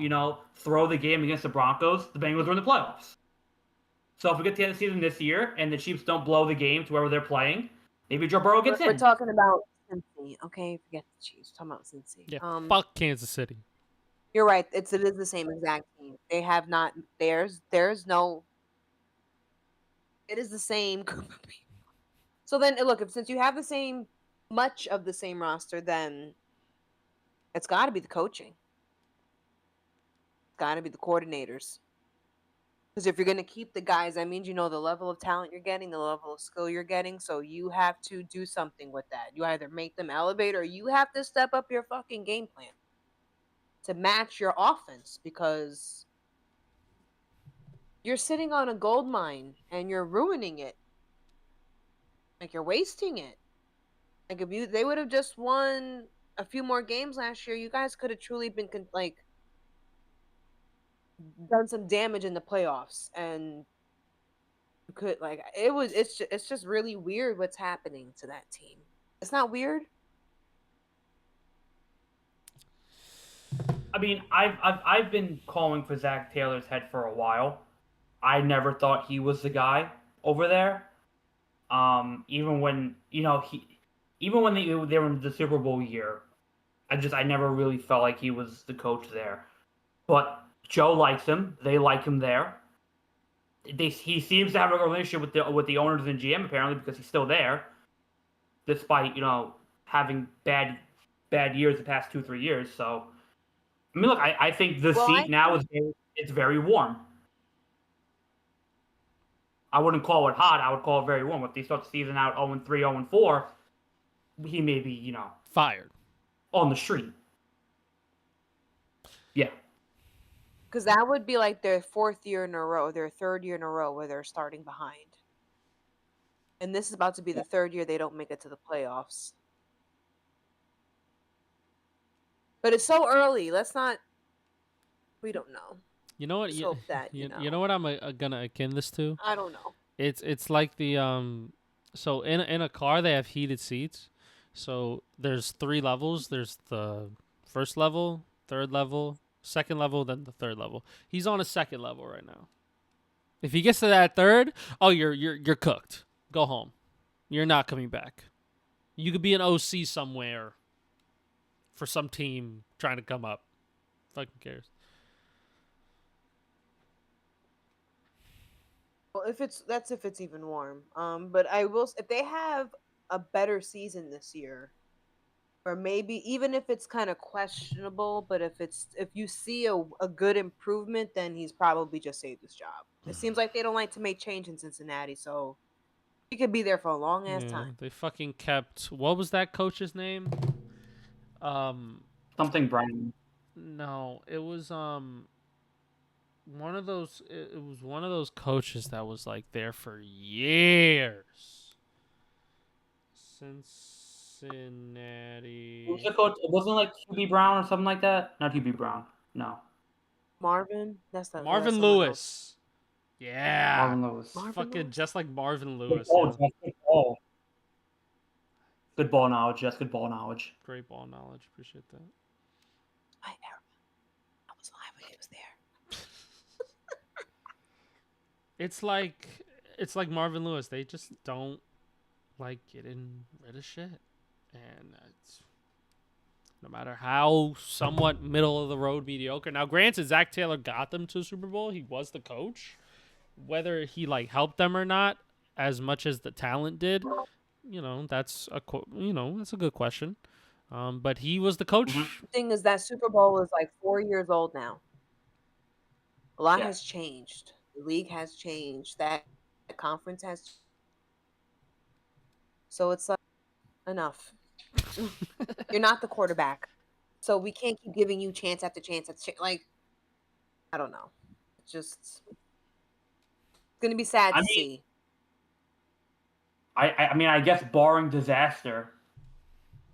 throw the game against the Broncos, the Bengals are in the playoffs. So if we get to the end of the season this year and the Chiefs don't blow the game to wherever they're playing, maybe Joe Burrow gets in. We're talking about Cincy, okay? Forget the Chiefs. We're talking about Cincy. Yeah, fuck Kansas City. You're right. It is the same exact team. They have not. There's no. It is the same group of people. So then, look, since you have much of the same roster, then it's got to be the coaching. It's got to be the coordinators. Because if you're going to keep the guys, that means you know the level of talent you're getting, the level of skill you're getting. So you have to do something with that. You either make them elevate or you have to step up your fucking game plan to match your offense, because you're sitting on a gold mine and you're ruining it. Like, you're wasting it. Like, if they would have just won a few more games last year, you guys could have truly been done some damage in the playoffs, and you could it's just really weird what's happening to that team. It's not weird. I mean, I've been calling for Zach Taylor's head for a while. I never thought he was the guy over there. Even when even when they were in the Super Bowl year, I never really felt like he was the coach there. But Joe likes him. They like him there. He seems to have a relationship with the owners and GM apparently, because he's still there, despite having bad years the past 2-3 years. So I mean, look, I think the seat now it's very warm. I wouldn't call it hot. I would call it very warm. If they start the season out 0-3, 0-4, he may be, fired on the street. Yeah. Because that would be like their third year in a row where they're starting behind. And this is about to be the third year they don't make it to the playoffs. But it's so early. We don't know. You know what? Let's hope that, you know what I'm gonna akin this to? I don't know. It's like the So in a car they have heated seats. So there's 3 levels. There's the first level, third level, second level, then the third level. He's on a second level right now. If he gets to that third, oh, you're cooked. Go home. You're not coming back. You could be an OC somewhere for some team trying to come up. Fucking cares. Well, if it's even warm. But I will, if they have a better season this year, or maybe even if it's kind of questionable, but if you see a good improvement, then he's probably just saved his job. It seems like they don't like to make change in Cincinnati, so he could be there for a long ass time. They fucking kept, what was that coach's name? Something Brown. No, it was one of those. It was one of those coaches that was like there for years. Cincinnati. Who's the coach? It wasn't like QB Brown or something like that. Not QB Brown. No. Marvin. That's not Marvin Lewis. Yeah. Marvin Lewis. Fucking Lewis? Just like Marvin Lewis. Good ball. Good ball knowledge. Yes, good ball knowledge. Great ball knowledge. Appreciate that. I was lying when he was there. It's like Marvin Lewis. They just don't like getting rid of shit, and it's no matter how somewhat middle of the road mediocre. Now, granted, Zach Taylor got them to Super Bowl. He was the coach. Whether he like helped them or not, as much as the talent did, that's that's a good question. But he was the coach. Mm-hmm. The thing is that Super Bowl is like 4 years old now. A lot Yeah. has changed. The league has changed. That conference has. So it's like enough. You're not the quarterback, so we can't keep giving you chance after chance after chance. Like, I don't know. It's just gonna be sad I to mean, see. I mean, I guess barring disaster,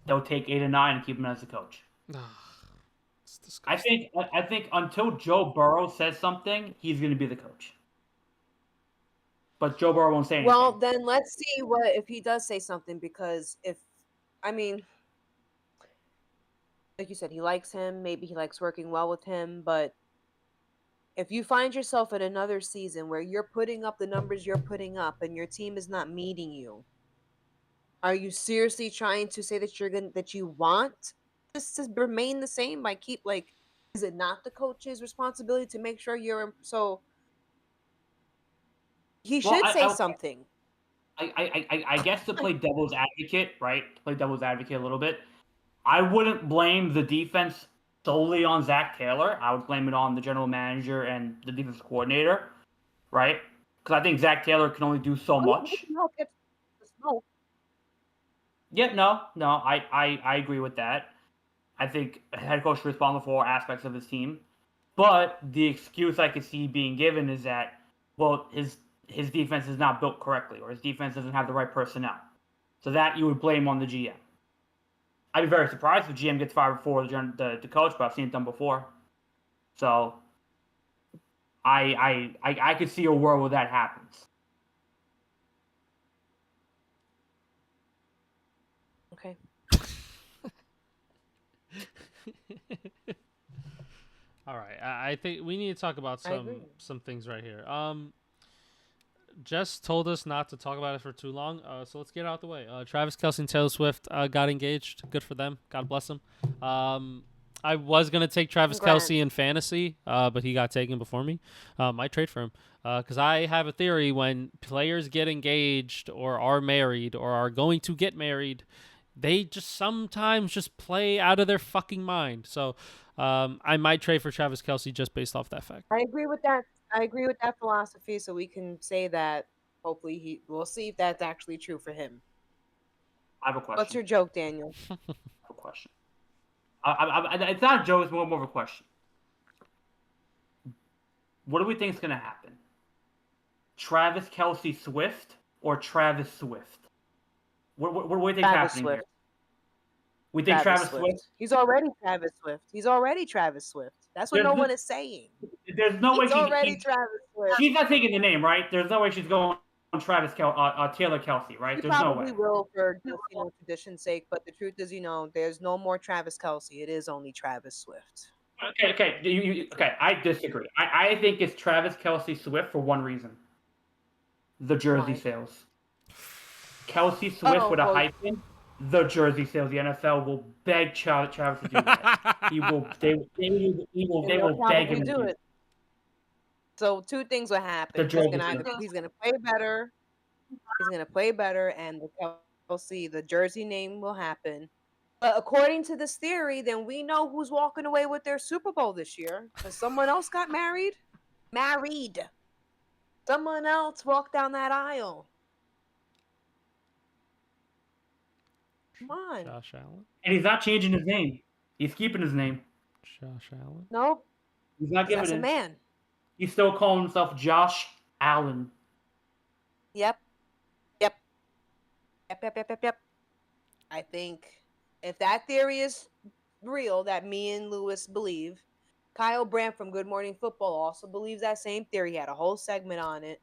they'll take 8 and 9 and keep him as the coach. It's I disgusting. think until Joe Burrow says something, he's going to be the coach. But Joe Burrow won't say anything. Well, then let's see what if he does say something, because like you said, he likes him. Maybe he likes working well with him. But if you find yourself in another season where you're putting up the numbers you're putting up and your team is not meeting you, are you seriously trying to say that you want this to remain the same by is it not the coach's responsibility to make sure so he Well, should say something. I guess to play devil's advocate, right? To play devil's advocate a little bit, I wouldn't blame the defense solely on Zach Taylor. I would blame it on the general manager and the defense coordinator, right? Because I think Zach Taylor can only do so much. Yeah, no, I agree with that. I think a head coach should be responsible for all aspects of his team. But the excuse I could see being given is that, well, his defense is not built correctly, or his defense doesn't have the right personnel. So that you would blame on the GM. I'd be very surprised if the GM gets fired before the coach, but I've seen it done before. So I could see a world where that happens. Okay. All right, I think we need to talk about some things right here. Jess told us not to talk about it for too long, so let's get it out the way. Travis Kelce and Taylor Swift got engaged. Good for them. God bless them. I was gonna take Travis Kelce in fantasy, but he got taken before me. Might trade for him because I have a theory: when players get engaged or are married or are going to get married, they just sometimes just play out of their fucking mind. So I might trade for Travis Kelce just based off that fact. I agree with that. I agree with that philosophy. So we can say that hopefully we'll see if that's actually true for him. I have a question. What's your joke, Daniel? I have a question. It's not a joke. It's more of a question. What do we think is going to happen? Travis Kelce Swift or Travis Swift? What do we think is happening here? We think Travis Swift. He's already Travis Swift. He's already Travis Swift. That's what no one is saying. There's no way he's already Travis Swift. She's not taking the name, right? There's no way she's going on Taylor Kelce, right? He There's no way. Probably will for tradition's sake, but the truth is, there's no more Travis Kelce. It is only Travis Swift. Okay. I disagree. I think it's Travis Kelce Swift for one reason: the jersey sales. Kelce Swift with a hyphen. The jersey sales. The NFL will beg Travis to do that. They will beg him to do it. So two things will happen. He's gonna play better. He's gonna play better, and the jersey name will happen. But according to this theory, then we know who's walking away with their Super Bowl this year. Because someone else got married. Someone else walked down that aisle. Come on. Josh Allen. And he's not changing his name. He's keeping his name. Josh Allen. Nope. He's not giving it. That's a man. He's still calling himself Josh Allen. Yep. I think if that theory is real, that me and Lewis believe, Kyle Brandt from Good Morning Football also believes that same theory. He had a whole segment on it.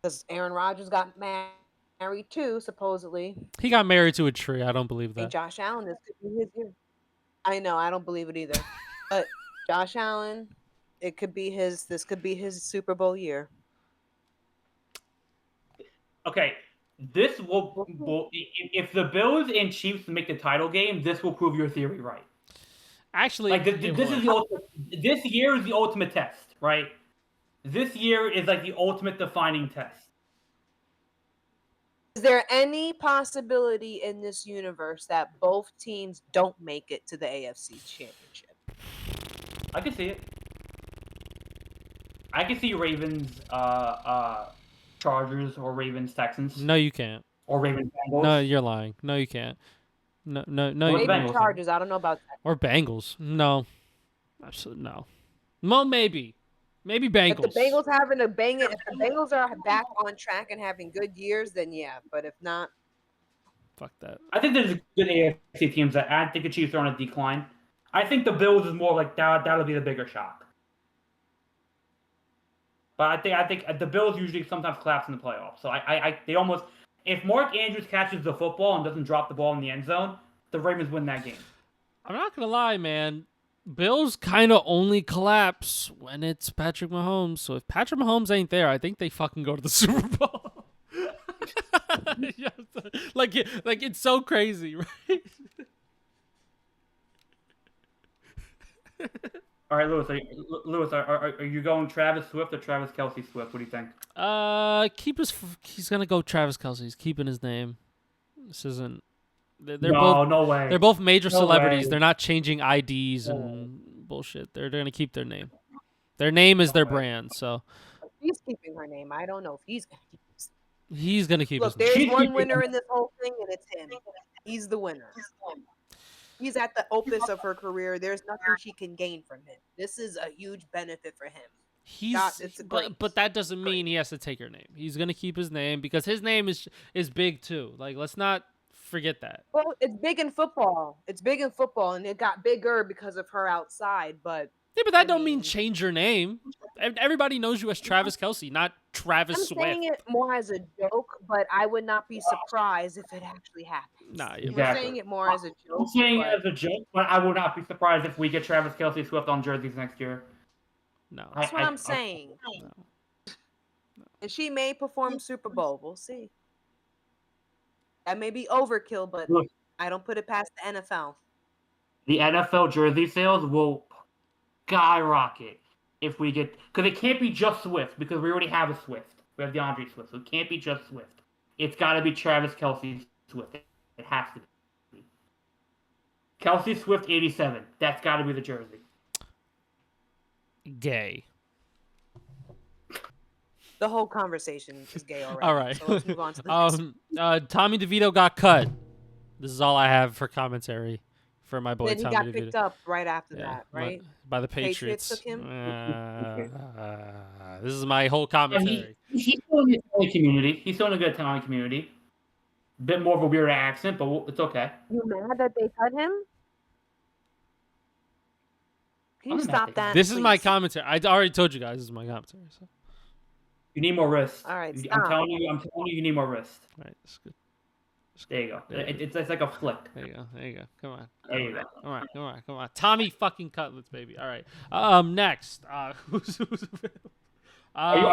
Because Aaron Rodgers got married too, supposedly. He got married to a tree. I don't believe that. And Josh Allen, this could be his year. I know, I don't believe it either. But Josh Allen, this could be his Super Bowl year. Okay, This will if the Bills and Chiefs make the title game, this will prove your theory right. Actually, like this is the ultimate. This year is the ultimate test, right? This year is like the ultimate defining test. Is there any possibility in this universe that both teams don't make it to the AFC Championship? I can see it. I can see Ravens, Chargers, or Ravens Texans. No, you can't. Or Ravens Bengals. No, you're lying. No, you can't. No. Maybe Chargers. I don't know about that. Or Bengals. No. Absolutely no. Well, maybe. Maybe Bengals. If the Bengals having a bang it, if the Bengals are back on track and having good years, then yeah. But if not, fuck that. I think there's good AFC teams. I think the Chiefs are on a decline. I think the Bills is more like that. That'll be the bigger shock. But I think the Bills usually sometimes collapse in the playoffs. So they almost, if Mark Andrews catches the football and doesn't drop the ball in the end zone, the Ravens win that game. I'm not gonna lie, man. Bills kind of only collapse when it's Patrick Mahomes. So if Patrick Mahomes ain't there, I think they fucking go to the Super Bowl. like it's so crazy, right? All right, Lewis. Are you going Travis Swift or Travis Kelce Swift? What do you think? He's gonna go Travis Kelce. He's keeping his name. This isn't. No way. They're both major celebrities. Way. They're not changing IDs and bullshit. They're gonna keep their name. Their name is their brand. So he's keeping her name. I don't know if he's gonna keep his. He's gonna keep. Look, there's one winner in this whole thing, and it's him. He's the winner. He's at the opus of her career. There's nothing she can gain from him. This is a huge benefit for him. But that doesn't mean he has to take her name. He's gonna keep his name because his name is big too. Like, let's not forget that. Well, it's big in football. It's big in football, and it got bigger because of her outside. But yeah, but that don't mean change your name. Everybody knows you as Travis Kelce, not Travis Swift. I'm saying it more as a joke, but I would not be surprised if it actually happens. Nah, exactly. I'm saying it more as a joke. I'm saying it as a joke, but I would not be surprised if we get Travis Kelce Swift on jerseys next year. No, that's what I'm saying. No. And she may perform Super Bowl. We'll see. That may be overkill, but look, I don't put it past the NFL. The NFL jersey sales will skyrocket if we get, because it can't be just Swift, because we already have a Swift. We have DeAndre Swift, so it can't be just Swift. It's got to be Travis Kelce Swift. It has to be. Kelce Swift 87. That's got to be the jersey. Gay. The whole conversation is gay already. All right. So let's move on to the next. Tommy DeVito got cut. This is all I have for commentary for my boy Tommy DeVito. Then he got picked up right after that, right? By the Patriots. Took him? This is my whole commentary. He's still in the Italian community. He's still in a good Italian community. Bit more of a weird accent, but it's okay. You mad that they cut him? Can you stop that? This is my commentary. I already told you guys this is my commentary. So. You need more wrist. All right, I'm telling you, you need more wrist. All right, that's good. There you go. It's like a flick. There you go. Come on. There you go. Come on. Tommy fucking Cutlets, baby. All right. Next. Are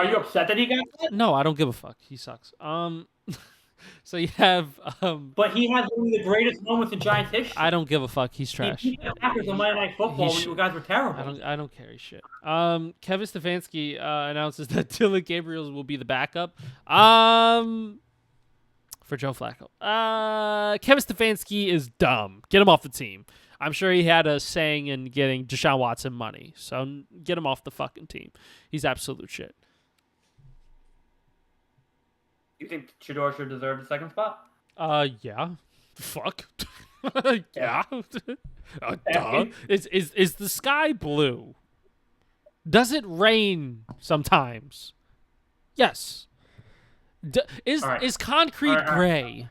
you upset that he got cut? No, I don't give a fuck. He sucks. So you have. But he has one of the greatest moments in Giants history. I don't give a fuck. He's trash. He beat the Packers on Monday Night Football when you guys were terrible. I don't care shit. Kevin Stefanski announces that Dylan Gabriel will be the backup. For Joe Flacco. Kevin Stefanski is dumb. Get him off the team. I'm sure he had a saying in getting Deshaun Watson money. So get him off the fucking team. He's absolute shit. You think Shedeur should deserve the second spot? Yeah. Fuck. Yeah. Duh. Is the sky blue? Does it rain sometimes? Yes. Is concrete gray?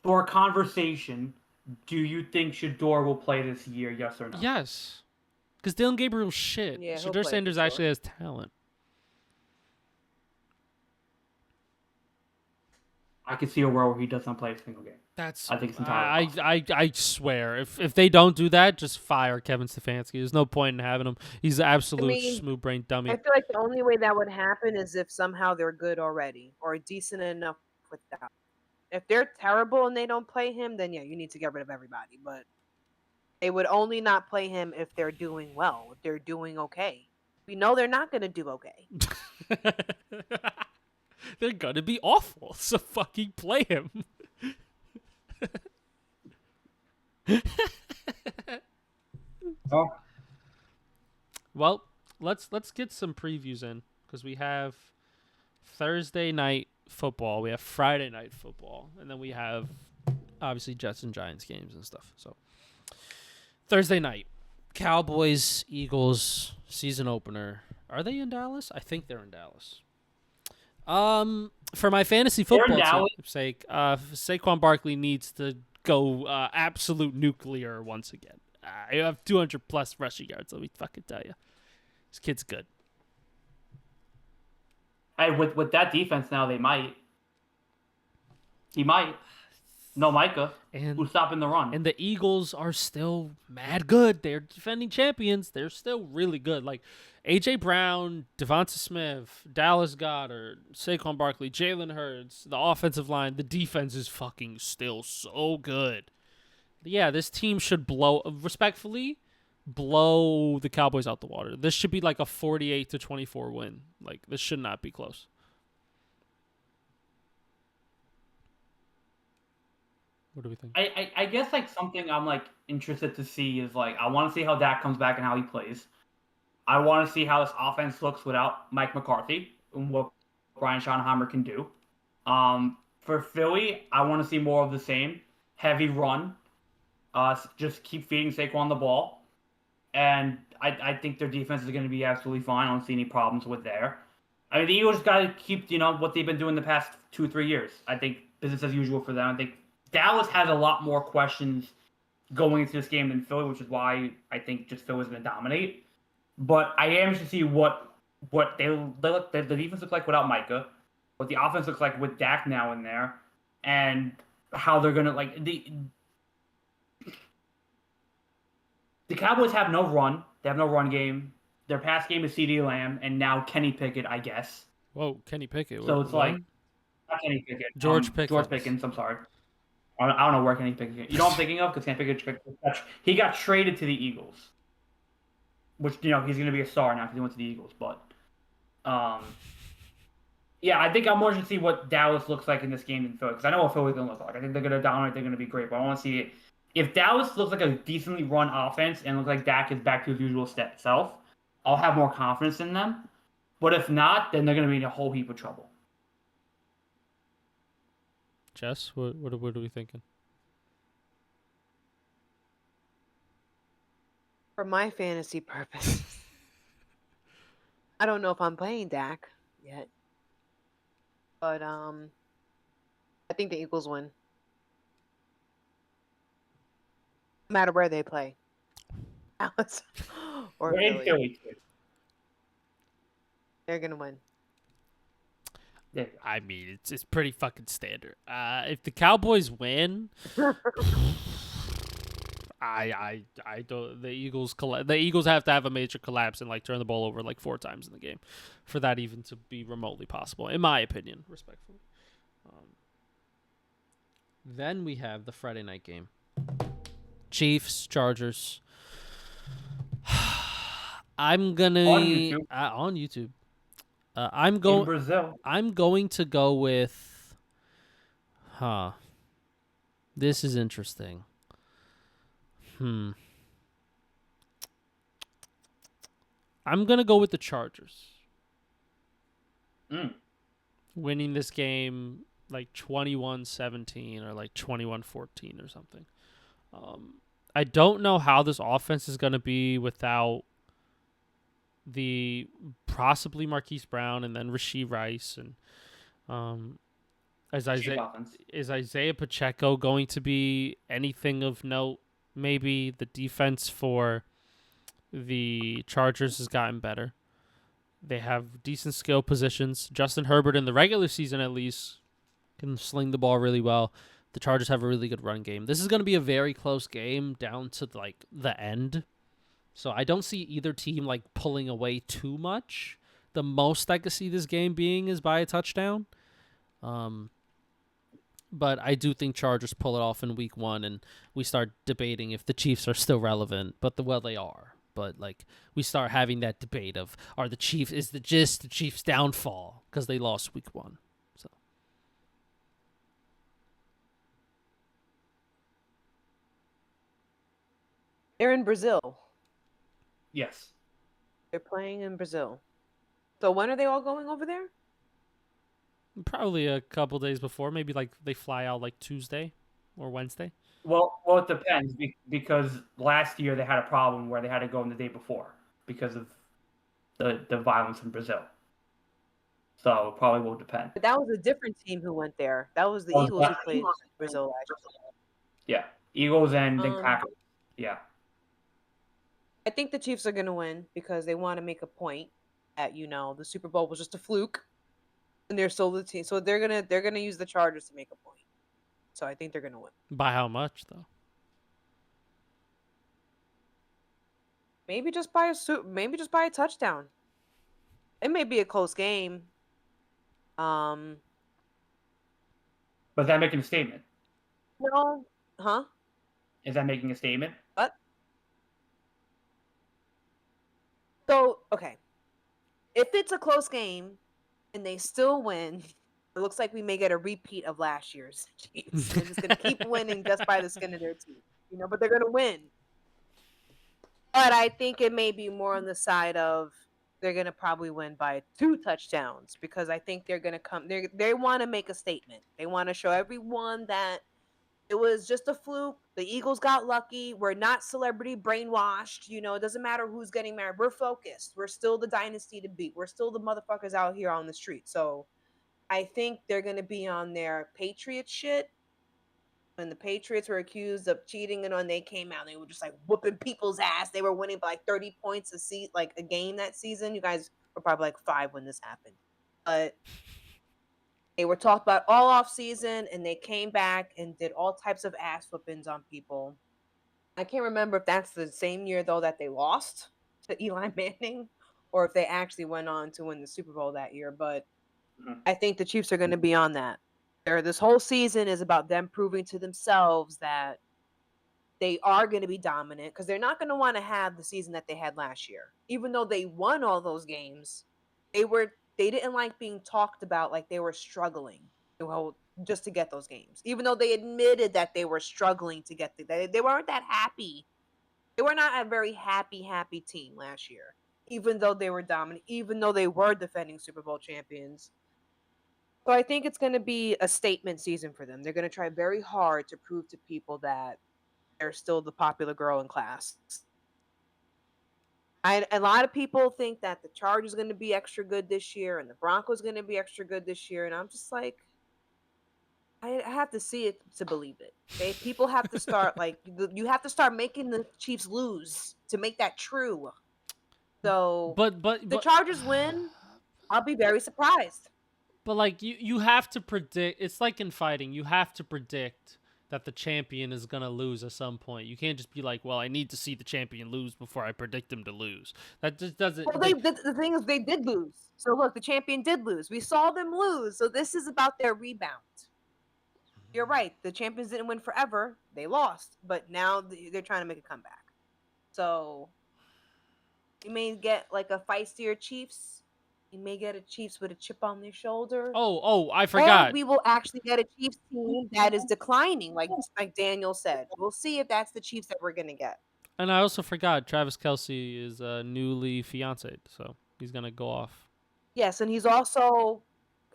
For a conversation, do you think Shedeur will play this year? Yes or no? Yes. Because Dylan Gabriel's shit. Yeah, Shedeur Sanders actually has talent. I can see a world where he doesn't play a single game. That's I think it's entirely possible. I swear if they don't do that, just fire Kevin Stefanski. There's no point in having him. He's an absolute smooth brain dummy. I feel like the only way that would happen is if somehow they're good already or decent enough without. If they're terrible and they don't play him, then yeah, you need to get rid of everybody. But they would only not play him if they're doing well, if they're doing okay. We know they're not going to do okay. They're gonna be awful, so fucking play him. Oh. Well, let's get some previews in because we have Thursday night football, we have Friday night football, and then we have obviously Jets and Giants games and stuff. So Thursday night, Cowboys, Eagles, season opener. Are they in Dallas? I think they're in Dallas. For my fantasy football team's sake, Saquon Barkley needs to go absolute nuclear once again. I have 200 plus rushing yards. Let me fucking tell you, this kid's good. Hey, with that defense now, they might. He might. No Micah. Who's stopping the run? And the Eagles are still mad good. They're defending champions. They're still really good. Like A.J. Brown, Devonta Smith, Dallas Goedert, Saquon Barkley, Jalen Hurts, the offensive line, the defense is fucking still so good. Yeah, this team should respectfully blow the Cowboys out the water. This should be like a 48-24 win. Like, this should not be close. What do we think? I guess like something I'm like interested to see is like I want to see how Dak comes back and how he plays. I want to see how this offense looks without Mike McCarthy and what Brian Schottenheimer can do. For Philly, I want to see more of the same. Heavy run. Just keep feeding Saquon the ball. And I think their defense is going to be absolutely fine. I don't see any problems with there. I mean, the Eagles got to keep, what they've been doing the past 2-3 years. I think business as usual for them. I think Dallas has a lot more questions going into this game than Philly, which is why I think just Philly's going to dominate. But I am interested to see what the defense looks like without Micah, what the offense looks like with Dak now in there, and how they're going to the Cowboys have no run. They have no run game. Their pass game is CeeDee Lamb, and now Kenny Pickett, I guess. Whoa, Kenny Pickett. So it's like not Kenny Pickett. George Pickens. George Pickens. I'm sorry. I don't know where Kenny Pickett. You know what I'm thinking of? Because Kenny Pickett, he got traded to the Eagles, which he's going to be a star now because he went to the Eagles. But yeah, I think I'm more interested to see what Dallas looks like in this game than Philly, because I know what Philly's going to look like. I think they're going to dominate. They're going to be great. But I want to see it. If Dallas looks like a decently run offense and looks like Dak is back to his usual self, I'll have more confidence in them. But if not, then they're going to be in a whole heap of trouble. Jess, what are we thinking? For my fantasy purpose, I don't know if I'm playing Dak yet, but I think the Eagles win. No matter where they play. Dallas or Philly. They're going to win. Yeah. I mean, it's pretty fucking standard. If the Cowboys win, I don't. The Eagles have to have a major collapse and turn the ball over 4 times in the game for that even to be remotely possible, in my opinion, respectfully. Then we have the Friday night game. Chiefs, Chargers. I'm gonna on YouTube. I'm going in Brazil. I'm going to go with. This is interesting. I'm gonna go with the Chargers. Winning this game 21-17 or 21-14 or something. I don't know how this offense is going to be without the possibly Marquise Brown and then Rashee Rice and is Isaiah Pacheco going to be anything of note? Maybe the defense for the Chargers has gotten better. They have decent skill positions. Justin Herbert in the regular season at least can sling the ball really well. The Chargers have a really good run game. This is going to be a very close game down to like the end. So I don't see either team like pulling away too much. The most I could see this game being is by a touchdown. But I do think Chargers pull it off in week 1, and we start debating if the Chiefs are still relevant. But they are. But like we start having that debate of are the Chiefs the Chiefs' downfall because they lost week 1. So They're in Brazil. Yes. They're playing in Brazil. So when are they all going over there? probably a couple days before, maybe like they fly out like Tuesday or Wednesday. Well, it depends because last year they had a problem where they had to go in the day before because of the violence in Brazil. So it probably will depend. But that was a different team who went there. That was the Eagles who played Brazil last year. Yeah, Eagles and the Packers. Yeah. I think the Chiefs are going to win because they want to make a point that the Super Bowl was just a fluke, and they're still the team. So they're gonna use the Chargers to make a point. So I think they're gonna win. By how much though? Maybe just by a touchdown. It may be a close game. But is that making a statement? No, huh? Is that making a statement? What? So okay, if it's a close game and they still win, it looks like we may get a repeat of last year's Chiefs. They're just gonna keep winning just by the skin of their teeth, but they're gonna win. But I think it may be more on the side of they're gonna probably win by 2 touchdowns because I think they're gonna come. They want to make a statement. They want to show everyone that it was just a fluke. The Eagles got lucky. We're not celebrity brainwashed. It doesn't matter who's getting married. We're focused. We're still the dynasty to beat. We're still the motherfuckers out here on the street. So I think they're going to be on their Patriot shit. When the Patriots were accused of cheating and when they came out, they were just like whooping people's ass. They were winning by like 30 points a game that season. You guys were probably like 5 when this happened. But they were talked about all off season, and they came back and did all types of ass whoopings on people. I can't remember if that's the same year though that they lost to Eli Manning, or if they actually went on to win the Super Bowl that year. But I think the Chiefs are going to be on that. This whole season is about them proving to themselves that they are going to be dominant because they're not going to want to have the season that they had last year. Even though they won all those games, they didn't like being talked about like they were struggling just to get those games. Even though they admitted that they were struggling to get they weren't that happy. They were not a very happy team last year. Even though they were dominant, even though they were defending Super Bowl champions. So I think it's going to be a statement season for them. They're going to try very hard to prove to people that they're still the popular girl in class. A lot of people think that the Chargers are going to be extra good this year and the Broncos are going to be extra good this year. And I'm just like, I have to see it to believe it. Okay? People have to start, you have to start making the Chiefs lose to make that true. So, but the Chargers win, I'll be very surprised. But like you have to predict. It's like in fighting, you have to predict that the champion is gonna lose at some point. You can't just be like, "Well, I need to see the champion lose before I predict him to lose." That just doesn't. Well, the thing is, they did lose. So look, the champion did lose. We saw them lose. So this is about their rebound. You're right. The champions didn't win forever. They lost, but now they're trying to make a comeback. So you may get like a feistier Chiefs. You may get a Chiefs with a chip on their shoulder. Oh, I forgot. Or we will actually get a Chiefs team that is declining, like Daniel said. We'll see if that's the Chiefs that we're going to get. And I also forgot Travis Kelce is newly fiancé, so he's going to go off. Yes, and he's also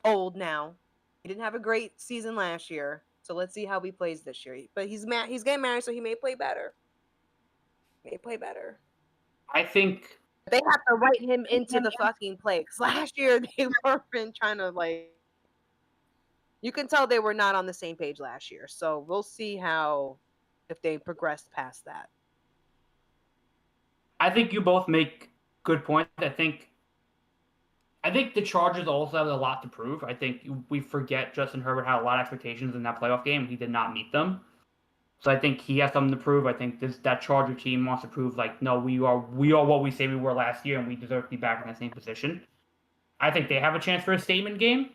old now. He didn't have a great season last year, so let's see how he plays this year. But he's getting married, so he may play better. I think they have to write him into the fucking play. Because last year they were trying to you can tell they were not on the same page last year. So we'll see if they progressed past that. I think you both make good points. I think I think the Chargers also have a lot to prove. I think we forget Justin Herbert had a lot of expectations in that playoff game. He did not meet them. So I think he has something to prove. I think that Charger team wants to prove like, no, we are what we say we were last year, and we deserve to be back in that same position. I think they have a chance for a statement game.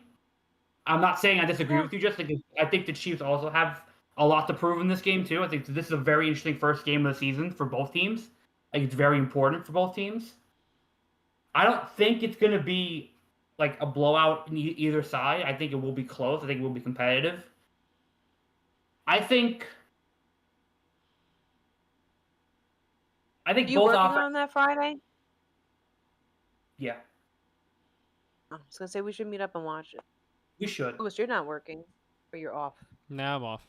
I'm not saying I disagree with you, just like I think the Chiefs also have a lot to prove in this game too. I think this is a very interesting first game of the season for both teams. Like it's very important for both teams. I don't think it's going to be like a blowout in either side. I think it will be close. I think it will be competitive. I think You both working offense. on that Friday? Yeah, I was gonna say we should meet up and watch it. we should. Louis, you're not working, or you're off. Now I'm off.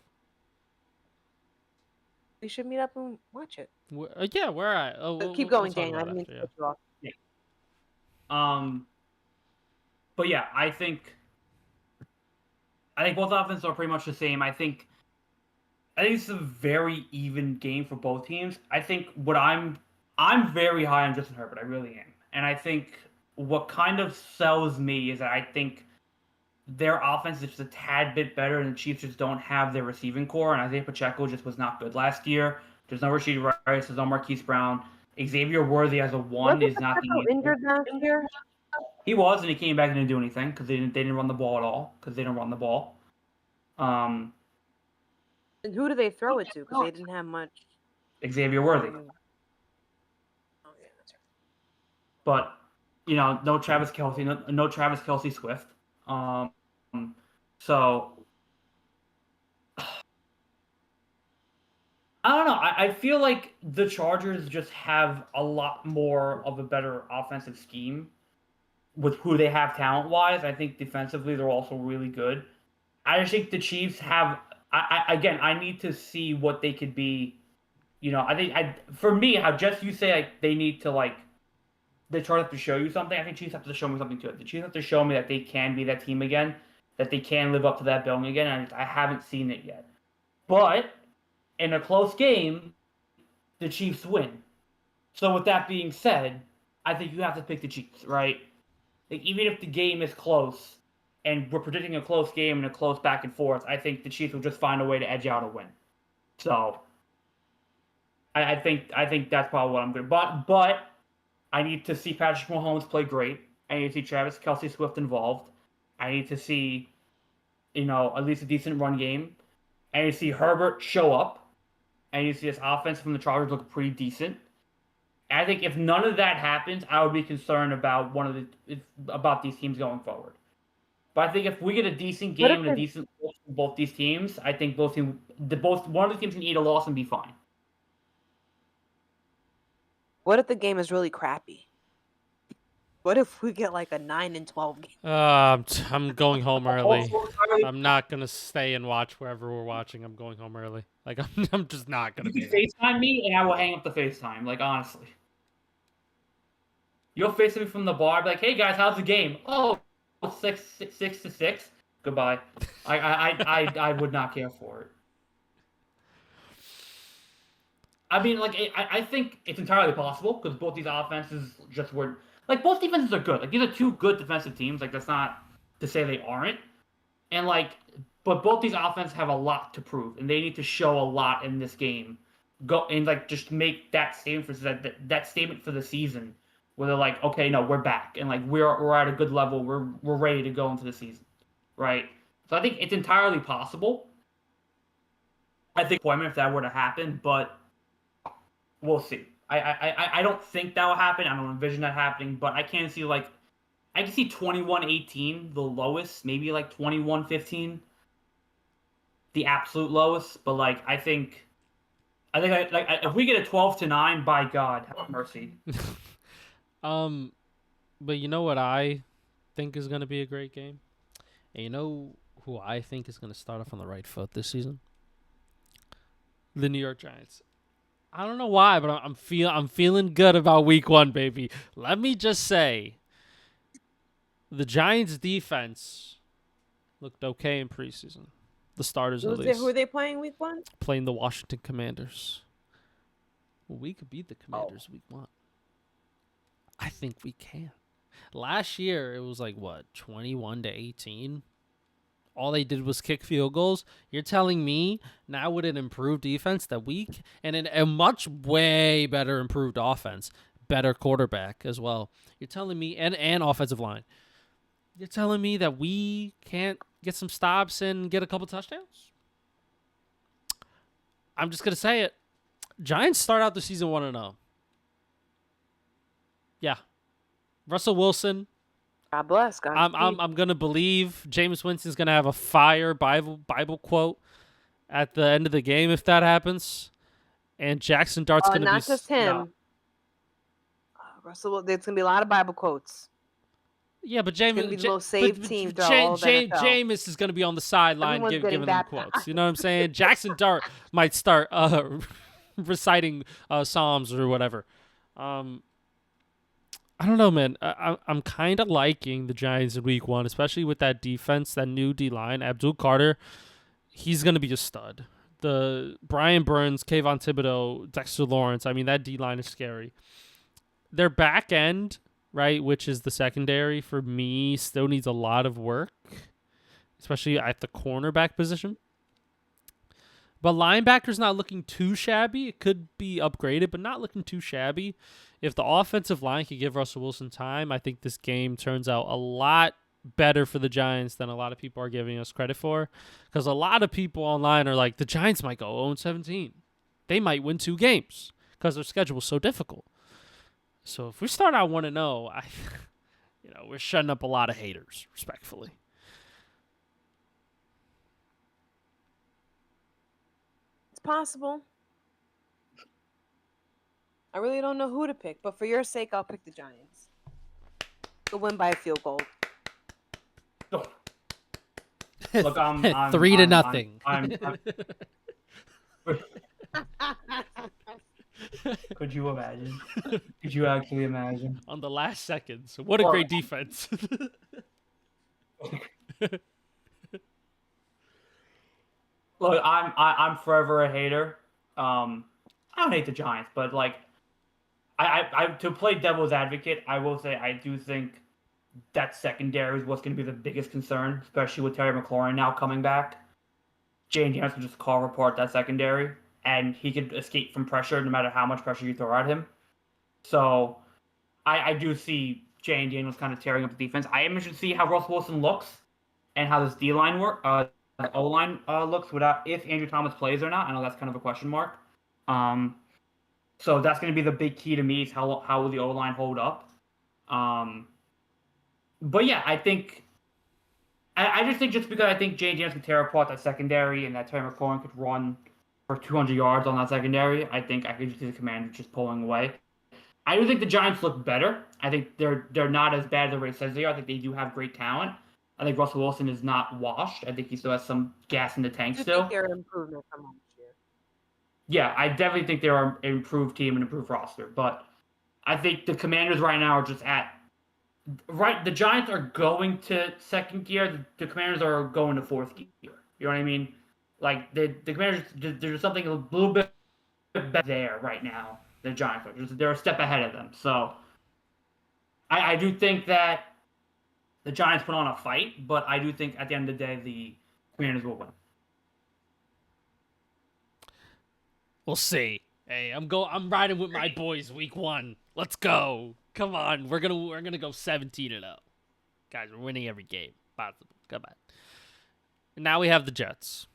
We should meet up and watch it. Yeah, where at? Oh, Keep we'll going, talk Daniel. I about didn't it mean to after, cut you off. But yeah, I think both offenses are pretty much the same. I think it's a very even game for both teams. I think I'm very high on Justin Herbert. I really am, and I think what kind of sells me is that I think their offense is just a tad bit better, and the Chiefs just don't have their receiving core. And Isaiah Pacheco just was not good last year. There's no Rashid Rice. There's no Marquise Brown. Xavier Worthy as a one is not the answer. Injured last year? He was, and he came back and didn't do anything because they didn't run the ball at all because they didn't run the ball. And who do they throw it to? Because they didn't have much. Xavier Worthy. Oh, yeah, that's right. But no Travis Kelce, no Travis Kelce Swift. So I don't know. I feel like the Chargers just have a lot more of a better offensive scheme with who they have talent wise. I think defensively they're also really good. I just think the Chiefs have. I need to see what they could be. I think for me, how just you say like they need to like the Chargers have to show you something. I think Chiefs have to show me something too. The Chiefs have to show me that they can be that team again, that they can live up to that billing again. And I haven't seen it yet. But in a close game, the Chiefs win. So with that being said, I think you have to pick the Chiefs, right? Like even if the game is close, and we're predicting a close game and a close back and forth, I think the Chiefs will just find a way to edge out a win. So I think that's probably what I'm going to. But I need to see Patrick Mahomes play great. I need to see Travis Kelce Swift involved. I need to see, at least a decent run game. I need to see Herbert show up. I need to see this offense from the Chargers look pretty decent. And I think if none of that happens, I would be concerned about about these teams going forward. But I think if we get a decent game and a decent look from both these teams, I think one of the teams can eat a loss and be fine. What if the game is really crappy? What if we get like a 9-12 game? I'm going home early. I'm not gonna stay and watch wherever we're watching. I'm going home early. Like I'm just not gonna be You can FaceTime me, and I will hang up the FaceTime. Like honestly, you'll FaceTime me from the bar. Be like, hey guys, how's the game? Oh, 6-6. Goodbye. I would not care for it. I mean, like, I think it's entirely possible because both these offenses just were like both defenses are good. Like these are two good defensive teams. Like that's not to say they aren't. And like, but both these offenses have a lot to prove, and they need to show a lot in this game. Go and like just make that statement for that statement for the season, where they're like, okay, no, we're back, and like we're at a good level. We're ready to go into the season, right? So I think it's entirely possible. I think appointment if that were to happen, but we'll see. I don't think that will happen. I don't envision that happening, but I can see I can see 21-18, the lowest, maybe like 21-15, the absolute lowest. But like I think if we get a 12-9, by God, have mercy. But you know what I think is gonna be a great game, and you know who I think is gonna start off on the right foot this season? The New York Giants. I don't know why, but I'm feeling good about Week 1, baby. Let me just say, the Giants' defense looked okay in preseason. The starters, at least. Who are they playing Week 1? Playing the Washington Commanders. Well, we could beat the Commanders Week 1. I think we can. Last year it was like what 21-18. All they did was kick field goals. You're telling me now with an improved defense that week and a much way better improved offense, better quarterback as well. You're telling me and offensive line. You're telling me that we can't get some stops and get a couple touchdowns? I'm just gonna say it. Giants start out the season 1-0. Yeah, Russell Wilson. God bless. God I'm gonna believe Jameis Winston's gonna have a fire Bible quote at the end of the game if that happens, and Jackson Dart's gonna be not just him. No. Russell, there's gonna be a lot of Bible quotes. Yeah, but It's gonna be the most saved team throughout all of NFL. Jameis is gonna be on the sideline giving them quotes. You know what I'm saying? Jackson Dart might start reciting psalms or whatever. I don't know, man. I'm kind of liking the Giants in week 1, especially with that defense, that new D-line. Abdul Carter, he's going to be a stud. The Brian Burns, Kayvon Thibodeau, Dexter Lawrence, I mean, that D-line is scary. Their back end, right, which is the secondary for me, still needs a lot of work, especially at the cornerback position. But linebacker's not looking too shabby. It could be upgraded, but not looking too shabby. If the offensive line could give Russell Wilson time, I think this game turns out a lot better for the Giants than a lot of people are giving us credit for. Because a lot of people online are like, the Giants might go 0-17. They might win 2 games because their schedule is so difficult. So if we start out 1-0, we're shutting up a lot of haters, respectfully. It's possible. I really don't know who to pick, but for your sake, I'll pick the Giants. They'll win by a field goal. Look, I'm 3-0. Could you imagine? Could you actually imagine? On the last seconds. What a great defense. Look, I'm forever a hater. I don't hate the Giants, but like, I to play devil's advocate, I will say I do think that secondary is what's going to be the biggest concern, especially with Terry McLaurin now coming back. Jane Daniels can just call report that secondary, and he could escape from pressure no matter how much pressure you throw at him. So I do see Jane Daniels kind of tearing up the defense. I am interested to see how Russell Wilson looks and how this D-line O-line looks if Andrew Thomas plays or not. I know that's kind of a question mark. So that's going to be the big key to me is how will the O-line hold up. But yeah, I think I just think just because I think Jane Daniels could tear apart that secondary and that Terry McLaurin could run for 200 yards on that secondary, I think I could just see the Commanders just pulling away. I do think the Giants look better. I think they're not as bad as everybody says they are. I think they do have great talent. I think Russell Wilson is not washed. I think he still has some gas in the tank still. I think they're an improvement from last year. Yeah, I definitely think they're an improved team and improved roster. But I think the Commanders right now are just the Giants are going to second gear. The Commanders are going to fourth gear. You know what I mean? Like the Commanders, there's something a little bit better there right now. The Giants are they're a step ahead of them. So I do think that the Giants put on a fight, but I do think at the end of the day the Commanders will win. We'll see. Hey, I'm riding with my boys week 1. Let's go. Come on. We're gonna go 17-0. Guys, we're winning every game possible. Come on. And now we have the Jets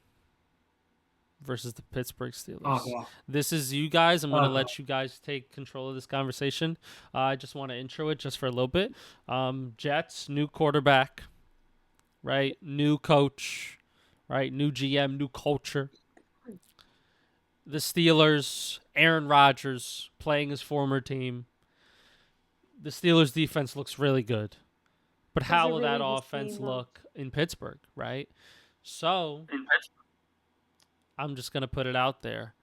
versus the Pittsburgh Steelers. Oh, yeah. This is you guys. I'm going to let you guys take control of this conversation. I just want to intro it just for a little bit. Jets, new quarterback, right? New coach, right? New GM, new culture. The Steelers, Aaron Rodgers playing his former team. The Steelers' defense looks really good. But how will that offense look in Pittsburgh, right? So I'm just going to put it out there.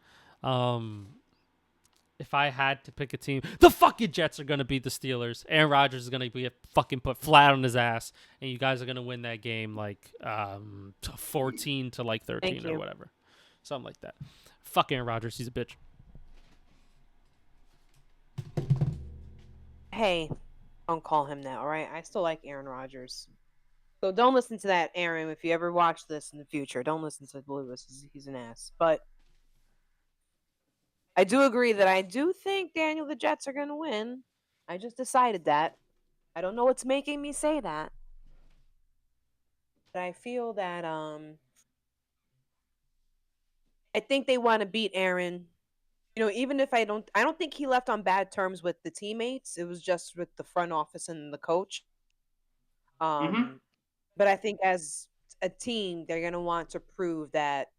If I had to pick a team, the fucking Jets are going to beat the Steelers. Aaron Rodgers is going to be fucking put flat on his ass, and you guys are going to win that game like 14 to like 13 or whatever. Something like that. Fuck Aaron Rodgers. He's a bitch. Hey, Don't call him that, all right? I still like Aaron Rodgers. So don't listen to that, Aaron. If you ever watch this in the future, don't listen to Lewis. He's an ass. But I do agree that I do think Daniel the Jets are going to win. I just decided that. I don't know what's making me say that. But I feel that I think they want to beat Aaron. You know, even if I don't think he left on bad terms with the teammates. It was just with the front office and the coach. Mm-hmm. But I think as a team, they're going to want to prove that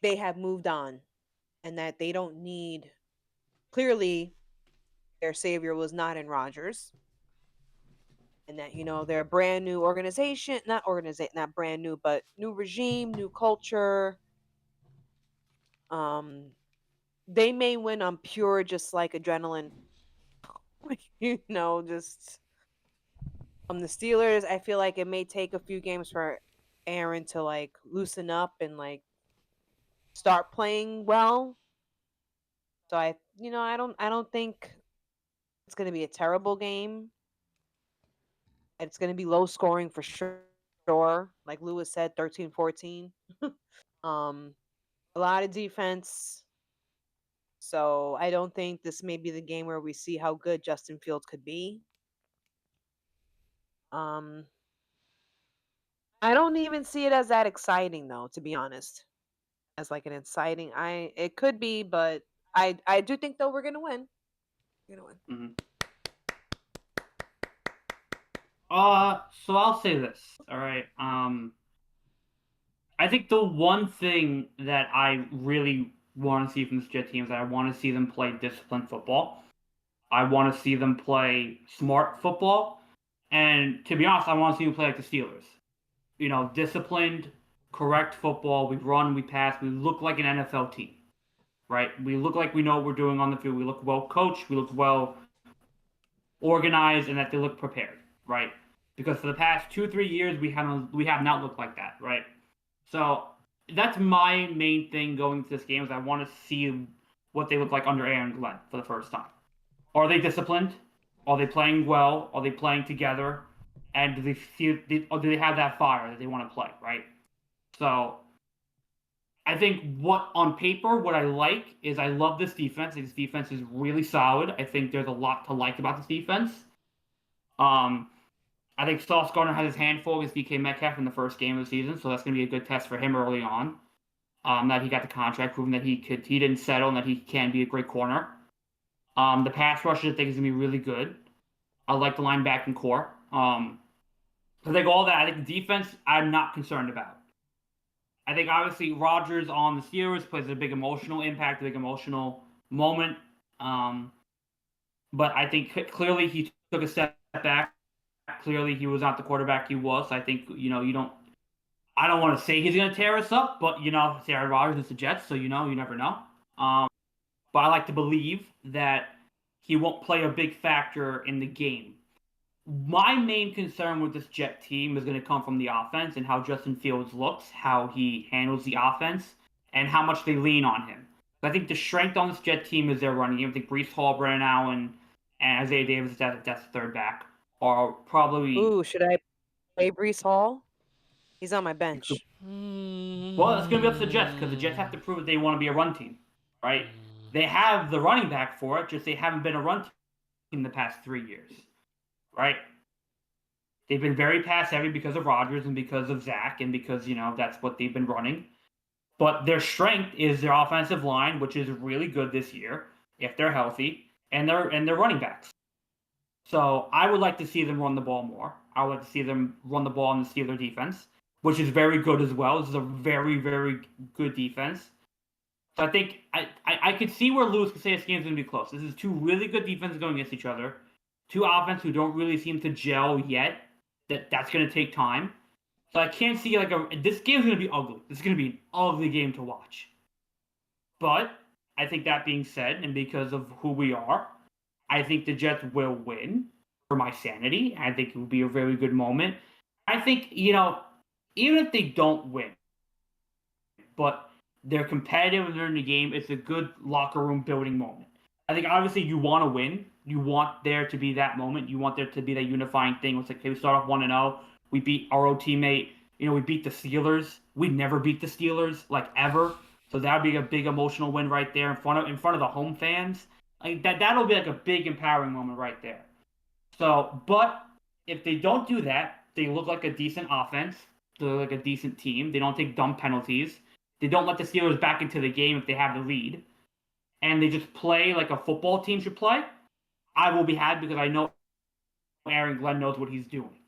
they have moved on and that they don't need. Clearly, their savior was not in Rodgers, and that they're a brand new organization, not brand new, but new regime, new culture. Um, they may win on pure, just like adrenaline. Just the Steelers. I feel like it may take a few games for Aaron to like loosen up and like start playing well. So I don't think it's going to be a terrible game. It's going to be low scoring for sure. Like Lewis said, 13-14. um, a lot of defense. So I don't think this may be the game where we see how good Justin Fields could be. Um, I don't even see it as that exciting though, to be honest. As like an exciting, it could be, but I do think though we're gonna win. We're gonna win. Mm-hmm. So I'll say this. All right. I think the one thing that I really want to see from this Jet team is that I want to see them play disciplined football. I want to see them play smart football. And to be honest, I want to see them play like the Steelers. Disciplined, correct football. We run, we pass. We look like an NFL team, right? We look like we know what we're doing on the field. We look well coached. We look well organized, and that they look prepared, right? Because for the past 2-3 years, we have not looked like that, right? So that's my main thing going into this game is I want to see what they look like under Aaron Glenn for the first time. Are they disciplined? Are they playing well? Are they playing together? And do they have that fire that they want to play, right? So I think on paper, what I like is I love this defense. This defense is really solid. I think there's a lot to like about this defense. I think Sauce Gardner has his hand full against DK Metcalf in the first game of the season, so that's going to be a good test for him early on. That he got the contract, proving that he didn't settle and that he can be a great corner. The pass rush I think is going to be really good. I like the linebacking core. I think all that. I think the defense I'm not concerned about. I think obviously Rodgers on the Steelers plays a big emotional impact, a big emotional moment. But I think clearly he took a step back. Clearly he was not the quarterback he was. I think you don't. I don't want to say he's going to tear us up, but it's Aaron Rodgers, it's the Jets, so you never know. But I like to believe that he won't play a big factor in the game. My main concern with this Jet team is going to come from the offense and how Justin Fields looks, how he handles the offense, and how much they lean on him. I think the strength on this Jet team is their running game. I think Breece Hall, Brandon Allen, and Isaiah Davis, that's the third back, are probably. Ooh, should I play Breece Hall? He's on my bench. Well, it's going to be up to the Jets because the Jets have to prove that they want to be a run team, right? They have the running back for it, just they haven't been a run team in the past 3 years, right? They've been very pass heavy because of Rodgers and because of Zach and because, that's what they've been running. But their strength is their offensive line, which is really good this year if they're healthy, and their running backs. So I would like to see them run the ball more. I would like to see them run the ball in the Steelers defense, which is very good as well. This is a very, very good defense. So I think I could see where Lewis could say this game's going to be close. This is two really good defenses going against each other. Two offenses who don't really seem to gel yet. That's going to take time. So I can't see this game's going to be ugly. This is going to be an ugly game to watch. But I think that being said, and because of who we are, I think the Jets will win for my sanity. I think it will be a very good moment. I think, even if they don't win, but they're competitive and they're in the game, it's a good locker room building moment. I think obviously you want to win. You want there to be that moment. You want there to be that unifying thing. It's like, okay, we start off 1-0. We beat our old teammate. We beat the Steelers. We never beat the Steelers like ever. So that would be a big emotional win right there in front of the home fans. Like that'll be like a big empowering moment right there. So, but if they don't do that, they look like a decent offense. They look like a decent team. They don't take dumb penalties. They don't let the Steelers back into the game if they have the lead, and they just play like a football team should play. I will be happy because I know Aaron Glenn knows what he's doing.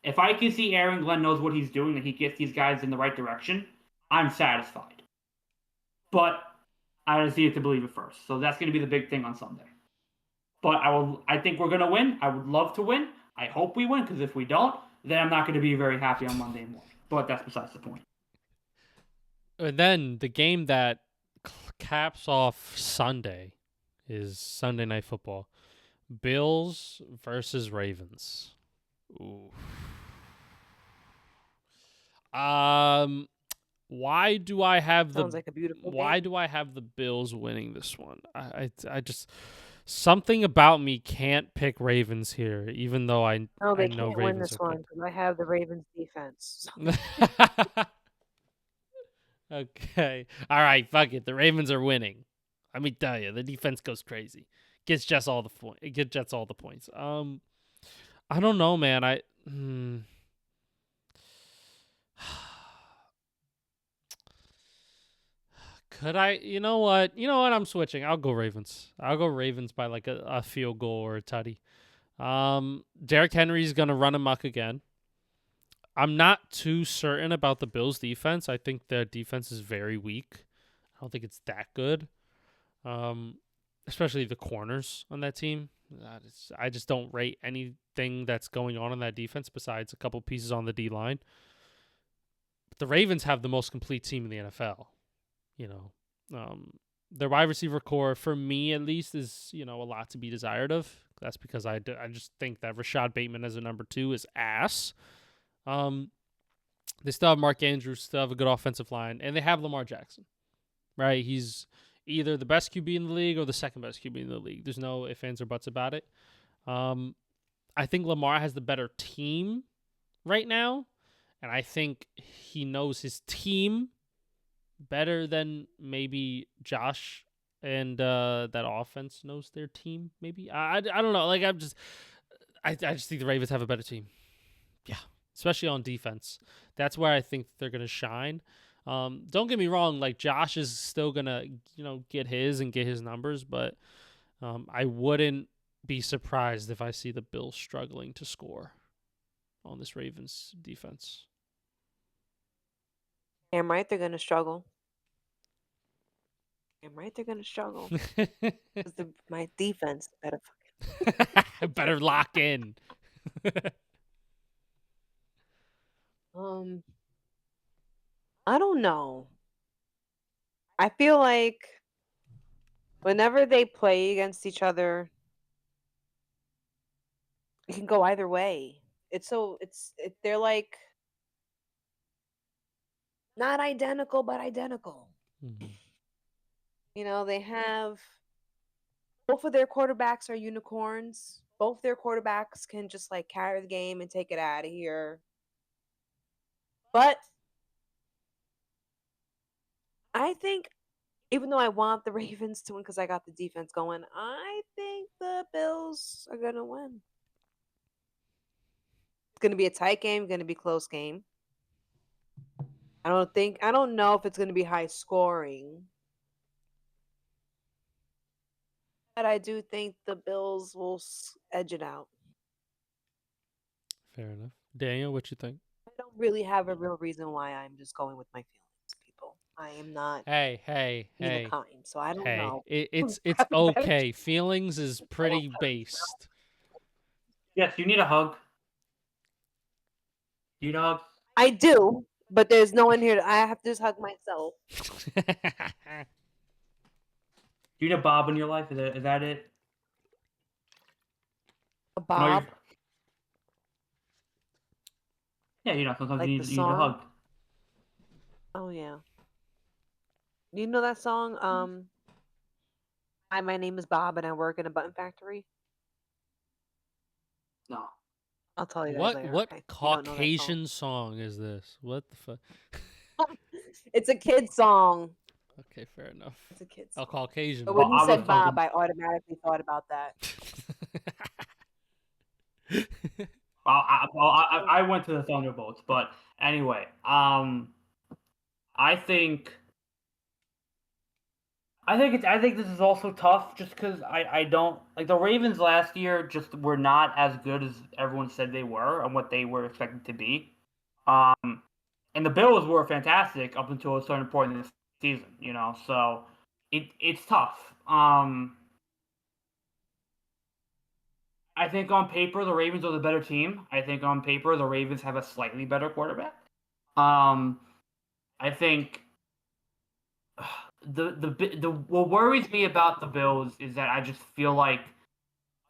If I can see Aaron Glenn knows what he's doing and he gets these guys in the right direction, I'm satisfied. But I just need to believe it first. So that's going to be the big thing on Sunday. But I think we're going to win. I would love to win. I hope we win, because if we don't, then I'm not going to be very happy on Monday morning. But that's besides the point. And then the game that caps off Sunday is Sunday Night Football. Bills versus Ravens. Ooh. Why do I have Sounds like a beautiful why game. do I have the Bills winning this one? I just something about me can't pick Ravens here, even though I No, they know can't win Ravens this are one because I have the Ravens defense. good. Okay. All right, fuck it. The Ravens are winning. Let me tell you, the defense goes crazy. Gets Jets all the points. I don't know, man. Could I? You know what? I'm switching. I'll go Ravens. I'll go Ravens by like a field goal or a tutty. Derrick Henry's gonna run amok again. I'm not too certain about the Bills' defense. I think their defense is very weak. I don't think it's that good. Especially the corners on that team. I just don't rate anything that's going on in that defense besides a couple pieces on the D line. But the Ravens have the most complete team in the NFL. Their wide receiver core, for me at least, is a lot to be desired of. That's because I just think that Rashad Bateman as a number 2 is ass. They still have Mark Andrews, still have a good offensive line, and they have Lamar Jackson. Right? He's either the best QB in the league or the second best QB in the league. There's no ifs, ands, or buts about it. I think Lamar has the better team right now, and I think he knows his team better than maybe Josh and that offense knows their team. Maybe I don't know. Like I just think the Ravens have a better team. Yeah, especially on defense. That's where I think they're gonna shine. Don't get me wrong. Like Josh is still gonna get his numbers, but I wouldn't be surprised if I see the Bills struggling to score on this Ravens defense. Damn right they're going to struggle. Damn right they're going to struggle. Because my defense better better lock in. I don't know. I feel like whenever they play against each other, it can go either way. They're like not identical, but identical. Mm-hmm. They have both of their quarterbacks are unicorns. Both their quarterbacks can just like carry the game and take it out of here. But I think, even though I want the Ravens to win because I got the defense going, I think the Bills are going to win. It's going to be a tight game, going to be a close game. I don't know if it's going to be high scoring. But I do think the Bills will edge it out. Fair enough. Daniel, what you think? I don't really have a real reason why. I'm just going with my feelings, people. I am not Hey. kind, so I don't know. It's okay. Feelings is pretty based. Yes, you need a hug. You need a hug? I do, but there's no one here. I have to just hug myself. You need a Bob in your life? Is that it? A Bob? Yeah, sometimes like you need a hug. Oh, yeah. You know that song? Hi, my name is Bob, and I work in a button factory. No. I'll tell you guys later. What Okay? You don't know that song. Caucasian song is this? What the fuck? It's a kid song. Okay, fair enough. It's a kid A song. Caucasian. But Well, when you I was said Bob, talking. I automatically thought about that. I went to the Thunderbolts, but anyway, I think I think this is also tough just because I don't like the Ravens last year just were not as good as everyone said they were and what they were expected to be. And the Bills were fantastic up until a certain point in the season, you know. So it's tough. I think on paper the Ravens are the better team. I think on paper the Ravens have a slightly better quarterback. Um, I think the what worries me about the Bills is that I just feel like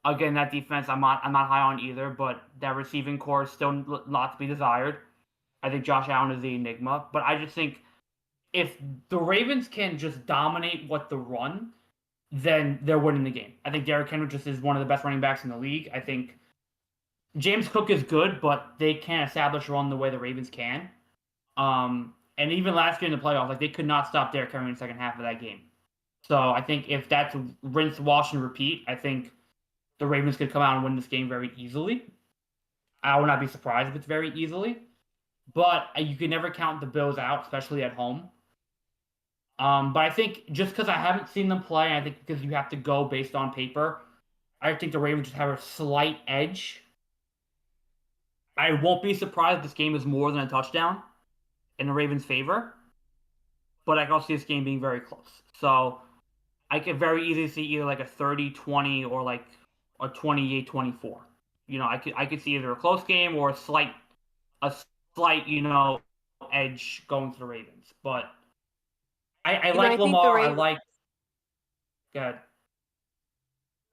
again that defense I'm not high on either, but that receiving core is still a lot to be desired. I think Josh Allen is the enigma, but I just think if the Ravens can just dominate what the run, then they're winning the game. I think Derrick Henry just is one of the best running backs in the league. I think James Cook is good, but they can't establish a run the way the Ravens can. And even last year in the playoffs, like they could not stop Derrick Henry in the second half of that game. So I think if that's rinse, wash, and repeat, I think the Ravens could come out and win this game very easily. I would not be surprised if it's very easily. But you can never count the Bills out, especially at home. But I think just because I haven't seen them play, I think because you have to go based on paper, I think the Ravens just have a slight edge. I won't be surprised if this game is more than a touchdown in the Ravens' favor, but I can also see this game being very close. So I could very easily see either like a 30-20 or like a 28-24. You know, I could see either a close game or a slight, you know, edge going to the Ravens. But I You know, like I think the Lamar. I Ravens. like good.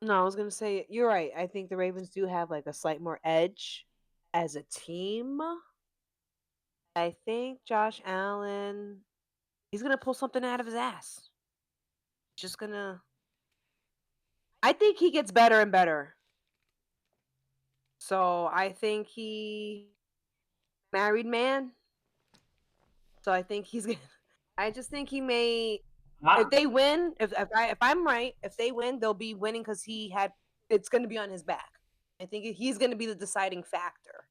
No, I was gonna say you're right. I think the Ravens do have like a slight more edge as a team. I think Josh Allen, he's gonna pull something out of his ass. Just gonna. I think he gets better and better. So I think he married man. So I think he's gonna. I just think he may. If they win, if I'm right, if they win, they'll be winning because he had. It's going to be on his back. I think he's going to be the deciding factor.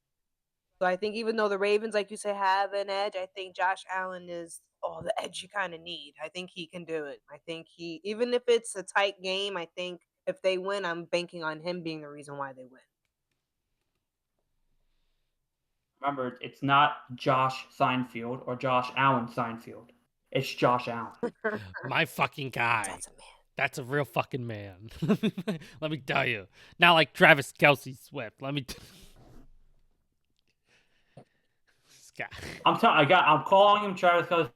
So I think even though the Ravens, like you say, have an edge, I think Josh Allen is the edge you kind of need. I think he can do it. I think he, even if it's a tight game, I think if they win, I'm banking on him being the reason why they win. Remember, it's not Josh Seinfeld or Josh Allen Seinfeld. It's Josh Allen. My fucking guy. That's a man. That's a real fucking man. Let me tell you. Not like Travis Kelce Swift. Let me. This guy. I'm calling him Travis Kelce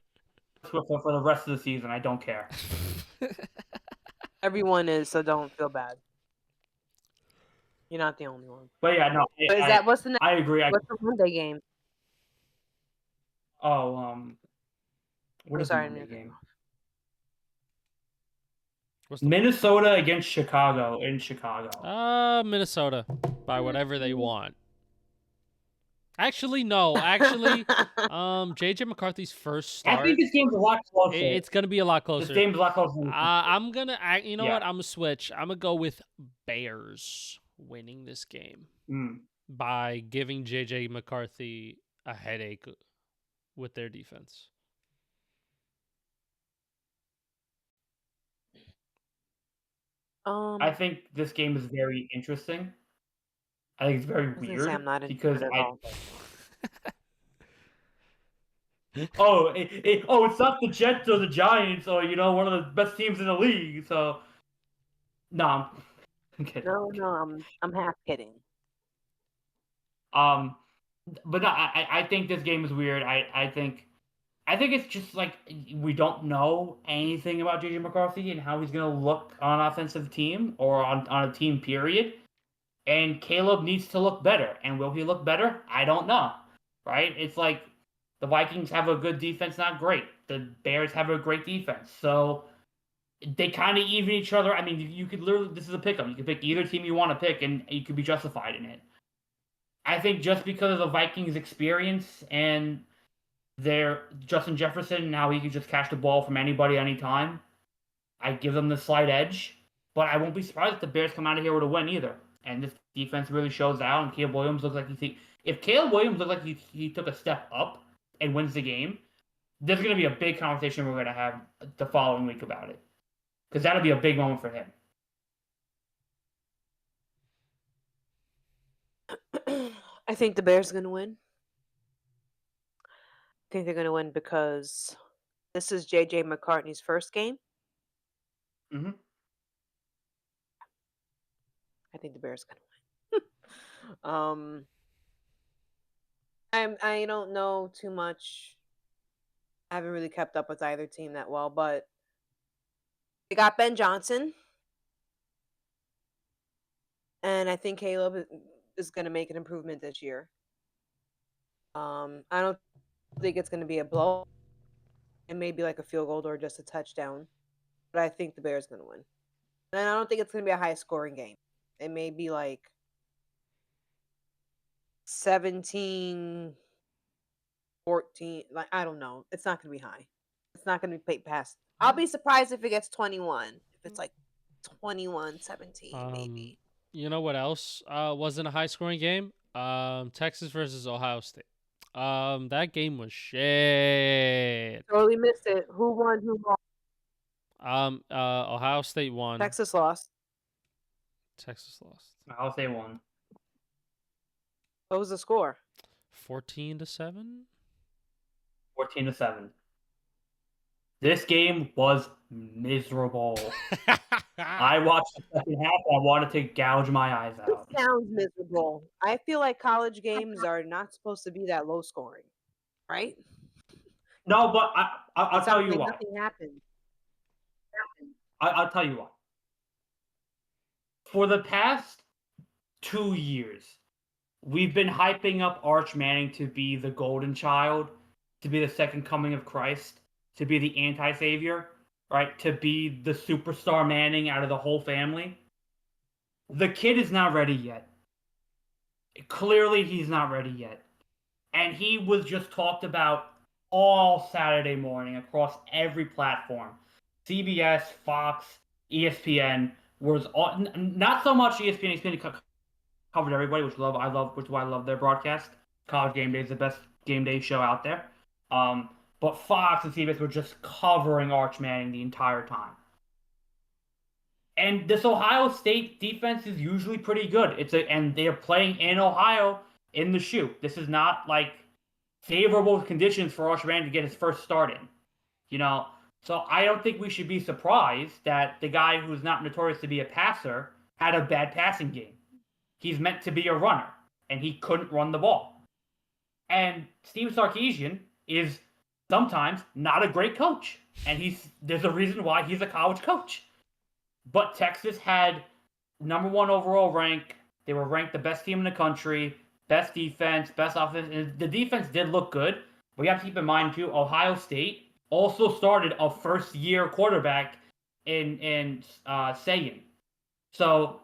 for the rest of the season. I don't care. Everyone is, so don't feel bad. You're not the only one. But yeah, no. What's the next? I agree. What's the Monday game? What is the sorry, Monday game? Minnesota against Chicago in Chicago. Minnesota by whatever they want. Actually, no. Actually, JJ McCarthy's first start. I think this game's a lot closer. It's gonna be a lot closer. This game's a lot closer. I'm gonna. You know what? I'm gonna switch. I'm gonna go with Bears winning this game by giving JJ McCarthy a headache with their defense. I think this game is very interesting. I think it's very weird I'm not because at all. it's not the Jets or the Giants or one of the best teams in the league. So no, I'm kidding. No, I'm half kidding. But no, I think this game is weird. I think it's just like we don't know anything about JJ McCarthy and how he's gonna look on an offensive team or on a team period. And Caleb needs to look better. And will he look better? I don't know. Right? It's like the Vikings have a good defense, not great. The Bears have a great defense. So they kind of even each other. I mean, you could literally, this is a pick 'em. You can pick either team you want to pick, and you could be justified in it. I think just because of the Vikings' experience and their Justin Jefferson and how he can just catch the ball from anybody anytime, I give them the slight edge. But I won't be surprised if the Bears come out of here with a win either. And this defense really shows out. And Caleb Williams looks like if Caleb Williams looks like he took a step up and wins the game, there's going to be a big conversation we're going to have the following week about it. Because that'll be a big moment for him. I think the Bears are going to win. I think they're going to win because this is J.J. McCartney's first game. Mm-hmm. I think the Bears are going to win. I don't know too much. I haven't really kept up with either team that well, but they got Ben Johnson. And I think Caleb is going to make an improvement this year. I don't think it's going to be a blow. It may be like a field goal or just a touchdown. But I think the Bears are going to win. And I don't think it's going to be a high-scoring game. It may be like 17-14. Like, I don't know. It's not going to be high. It's not going to be past. I'll be surprised if it gets 21. If it's like 21-17, maybe. You know what else wasn't a high-scoring game? Texas versus Ohio State. That game was shit. Totally missed it. Who won? Who lost? Ohio State won. Texas lost. Texas lost. Ohio State won. What was the score? 14-7. 14-7. This game was miserable. I watched the second half and I wanted to gouge my eyes out. It sounds miserable. I feel like college games are not supposed to be that low scoring, right? No, but I'll tell you why. Nothing happened. I'll tell you why. For the past 2 years, we've been hyping up Arch Manning to be the golden child, to be the second coming of Christ, to be the anti-savior, right? To be the superstar Manning out of the whole family. The kid is not ready yet. Clearly, he's not ready yet. And he was just talked about all Saturday morning across every platform. CBS, Fox, ESPN was all, not so much ESPN covered everybody, which is why I love their broadcast. College Game Day is the best game day show out there. But Fox and CBS were just covering Arch Manning the entire time. And this Ohio State defense is usually pretty good. And they're playing in Ohio in the shoe. This is not like favorable conditions for Arch Manning to get his first start in. You know, so I don't think we should be surprised that the guy who's not notorious to be a passer had a bad passing game. He's meant to be a runner, and he couldn't run the ball. And Steve Sarkisian is sometimes not a great coach, and there's a reason why he's a college coach. But Texas had number 1 overall rank. They were ranked the best team in the country, best defense, best offense. And the defense did look good, but you have to keep in mind too, Ohio State also started a first-year quarterback in Sagan. So,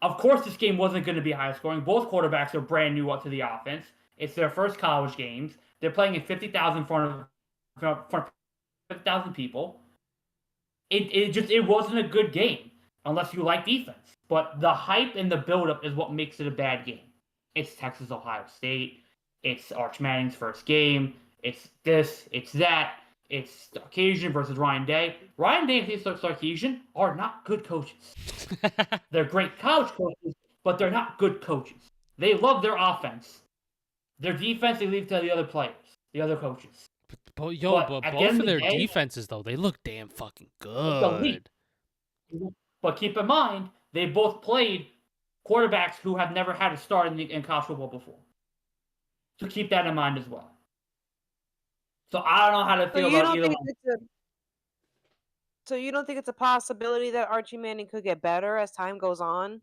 of course, this game wasn't going to be high scoring. Both quarterbacks are brand new up to the offense. It's their first college games. They're playing in 50,000 in front of 50,000 people. It wasn't a good game unless you like defense. But the hype and the buildup is what makes it a bad game. It's Texas, Ohio State. It's Arch Manning's first game. It's this. It's that. It's Sarkisian versus Ryan Day. Ryan Day and Sarkisian are not good coaches. They're great college coaches, but they're not good coaches. They love their offense. Their defense, they leave to the other players, the other coaches. But both of their defenses, though, they look damn fucking good. But keep in mind, they both played quarterbacks who have never had a start in college football before. So keep that in mind as well. So I don't know how to feel about either one. So you don't think it's a possibility that Archie Manning could get better as time goes on?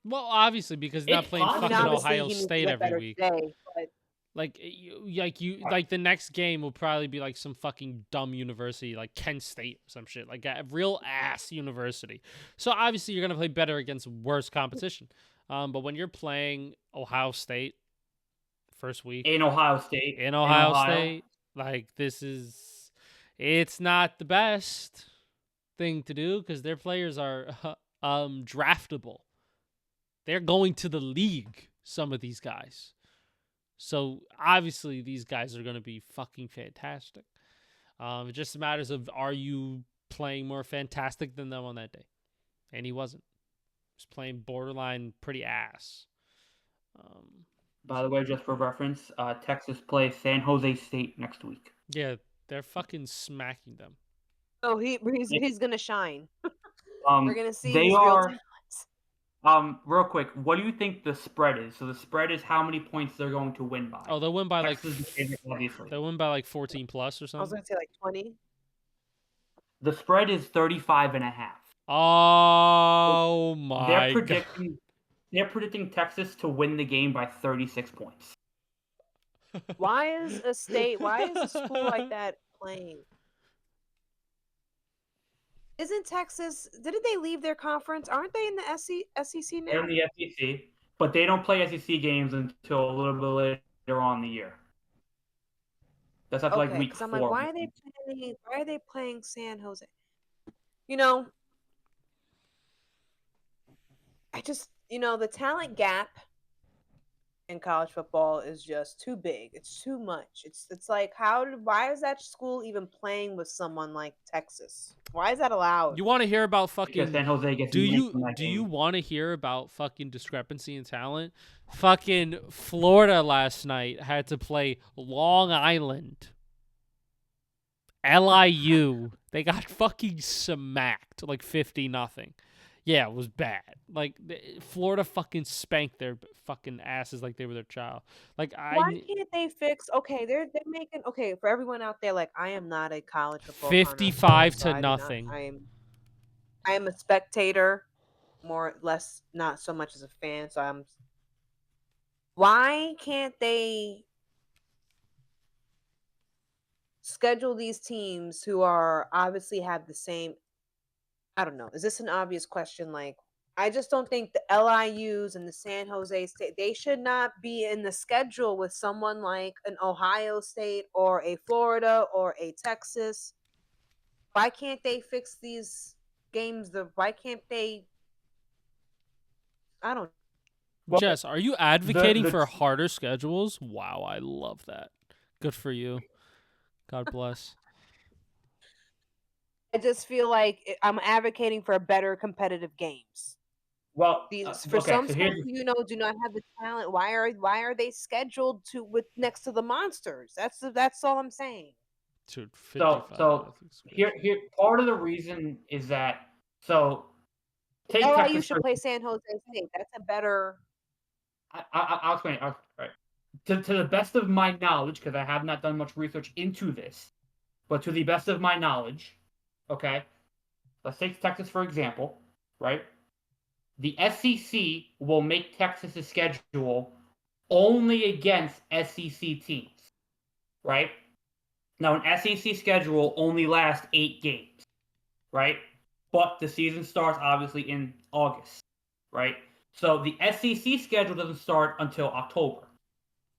Well, obviously, because he's not playing fucking Ohio State every week. Today, but Like the next game will probably be like some fucking dumb university like Kent State or some shit, like a real ass university. So obviously you're gonna play better against worse competition. But when you're playing Ohio State first week in Ohio State, in Ohio State, like it's not the best thing to do because their players are draftable. They're going to the league. Some of these guys. So obviously these guys are going to be fucking fantastic. It just matters of are you playing more fantastic than them on that day? And he wasn't. He was playing borderline pretty ass. By the way, just for reference, Texas plays San Jose State next week. Yeah, they're fucking smacking them. Oh, he's gonna shine. We're gonna see they his are, real talents. Real quick, what do you think the spread is? So the spread is how many points they're going to win by. Oh, they'll win by Texas is the favorite, obviously. They'll win by like 14 plus or I was something. gonna say like 20. The spread is 35.5. Oh my god. They're predicting Texas to win the game by 36 points. Why is a school like that playing? Isn't Texas? Didn't they leave their conference? Aren't they in the SEC now? They're in the SEC, but they don't play SEC games until a little bit later on in the year. That's after like week 4. I'm like, why are they playing San Jose? You know, the talent gap in college football is just too big. It's too much. It's like why is that school even playing with someone like Texas? Why is that allowed? You want to hear about fucking because San Jose gets Do you want to hear about fucking discrepancy in talent? Fucking Florida last night had to play Long Island. LIU. They got fucking smacked like 50-0. Yeah, it was bad. Like Florida fucking spanked their fucking asses like they were their child. Like why can't they fix? Okay, they're making for everyone out there. Like I am not a college football 55 to so nothing. I am a spectator, more less not so much as a fan. So why can't they schedule these teams who are obviously have the same? I don't know. Is this an obvious question? Like, I just don't think the LIUs and the San Jose State, they should not be in the schedule with someone like an Ohio State or a Florida or a Texas. Why can't they fix these games? Why can't they? I don't know. Well, Jess, are you advocating for harder schedules? Wow, I love that. Good for you. God bless. I just feel like I'm advocating for better competitive games. Well, some schools, do not have the talent. Why are they scheduled next to the monsters? That's all I'm saying. Dude, so here part of the reason is that take Texas. You should play San Jose State. That's a better. I'll explain it. All right. To the best of my knowledge, because I have not done much research into this, but to the best of my knowledge, okay, let's take Texas for example, right? The SEC will make Texas' schedule only against SEC teams, right? Now, an SEC schedule only lasts 8 games, right? But the season starts obviously in August, right? So the SEC schedule doesn't start until October.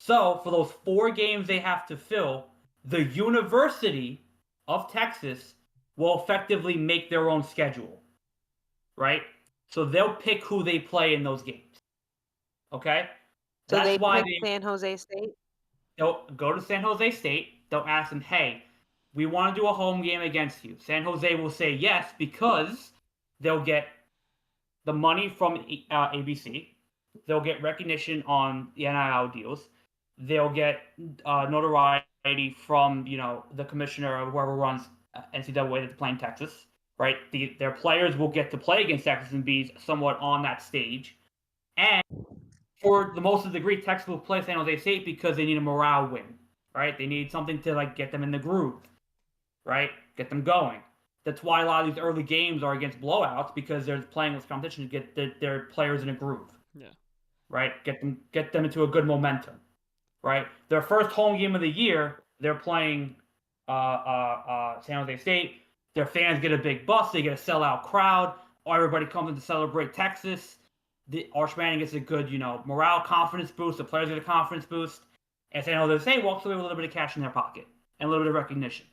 So for those 4 games they have to fill, the University of Texas will effectively make their own schedule, right? So they'll pick who they play in those games. Okay? So that's why they San Jose State? They'll go to San Jose State. They'll ask them, hey, we want to do a home game against you. San Jose will say yes because they'll get the money from ABC. They'll get recognition on the NIL deals. They'll get notoriety from, the commissioner or whoever runs NCAA that's playing Texas. Right, their players will get to play against Texas and be somewhat on that stage, and for the most of the degree, Texas will play San Jose State because they need a morale win. Right, they need something to get them in the groove, right, get them going. That's why a lot of these early games are against blowouts because they're playing this competition to get their players in a groove. Yeah, right, get them into a good momentum, right? Their first home game of the year, they're playing San Jose State. Their fans get a big bus. They get a sellout crowd. Everybody comes in to celebrate Texas. The Arch Manning gets a good, morale, confidence boost. The players get a confidence boost. And San Jose State walks away with a little bit of cash in their pocket and a little bit of recognition.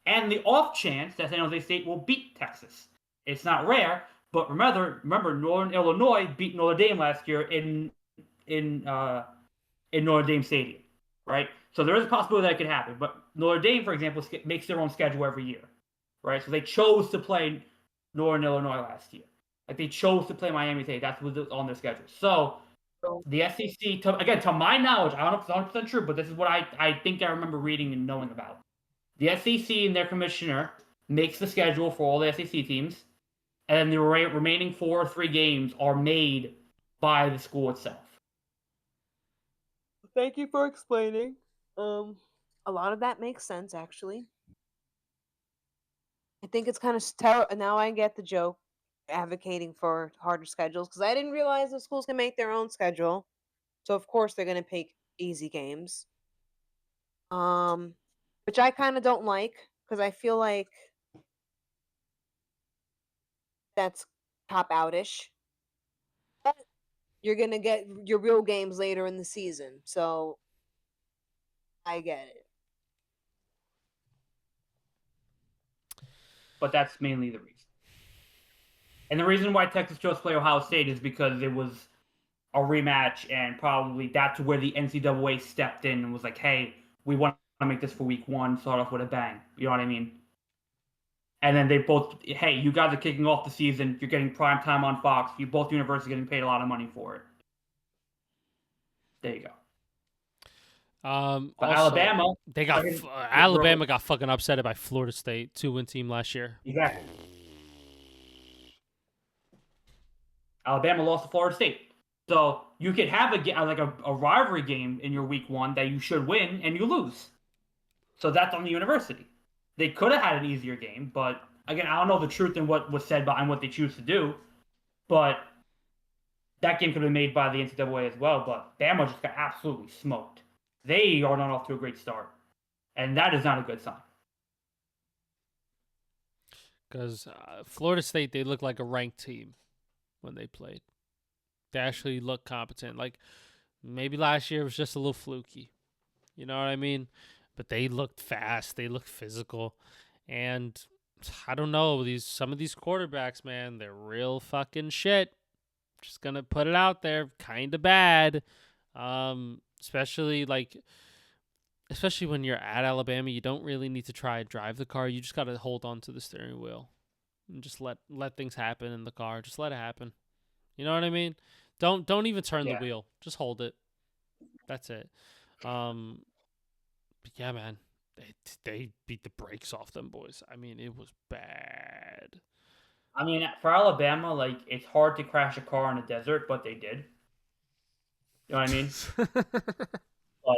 And the off chance that San Jose State will beat Texas. It's not rare, but remember, Northern Illinois beat Notre Dame last year in Notre Dame Stadium, right? So there is a possibility that could happen. But Notre Dame, for example, makes their own schedule every year, right? So they chose to play Northern Illinois last year. Like they chose to play Miami State. That's what was on their schedule. So the SEC, to my knowledge, I don't know if it's 100% true, but this is what I think I remember reading and knowing about. The SEC and their commissioner makes the schedule for all the SEC teams, and the remaining 4 or 3 games are made by the school itself. Thank you for explaining. A lot of that makes sense, actually. I think it's kind of now I get the joke advocating for harder schedules because I didn't realize the schools can make their own schedule. So of course they're going to pick easy games. Which I kind of don't like because I feel like that's cop outish. But you're going to get your real games later in the season. So I get it. But that's mainly the reason. And the reason why Texas chose to play Ohio State is because it was a rematch, and probably that's where the NCAA stepped in and was like, hey, we want to make this for week 1, start off with a bang. You know what I mean? And then they both, hey, you guys are kicking off the season. You're getting prime time on Fox. You both universities are getting paid a lot of money for it. There you go. Also, Alabama, Alabama got fucking upset by Florida State, 2-win team last year. Exactly. Alabama lost to Florida State. So you could have a rivalry game in your week 1 that you should win and you lose. So that's on the university. They could have had an easier game, but again, I don't know the truth in what was said behind what they choose to do. But that game could have been made by the NCAA as well. But Bama just got absolutely smoked. They are not off to a great start, and that is not a good sign. Because Florida State, they look like a ranked team when they played. They actually look competent. Like, maybe last year was just a little fluky. You know what I mean? But they looked fast. They looked physical. And I don't know. Some of these quarterbacks, man, they're real fucking shit. Just going to put it out there. Kind of bad. Especially when you're at Alabama, you don't really need to try and drive the car. You just got to hold on to the steering wheel and just let things happen in the car. Just let it happen. You know what I mean? Don't even turn the wheel. Just hold it. That's it. But yeah, man, they beat the brakes off them boys. I mean, it was bad. I mean, for Alabama, like, it's hard to crash a car in a desert, but they did. You know what I mean? But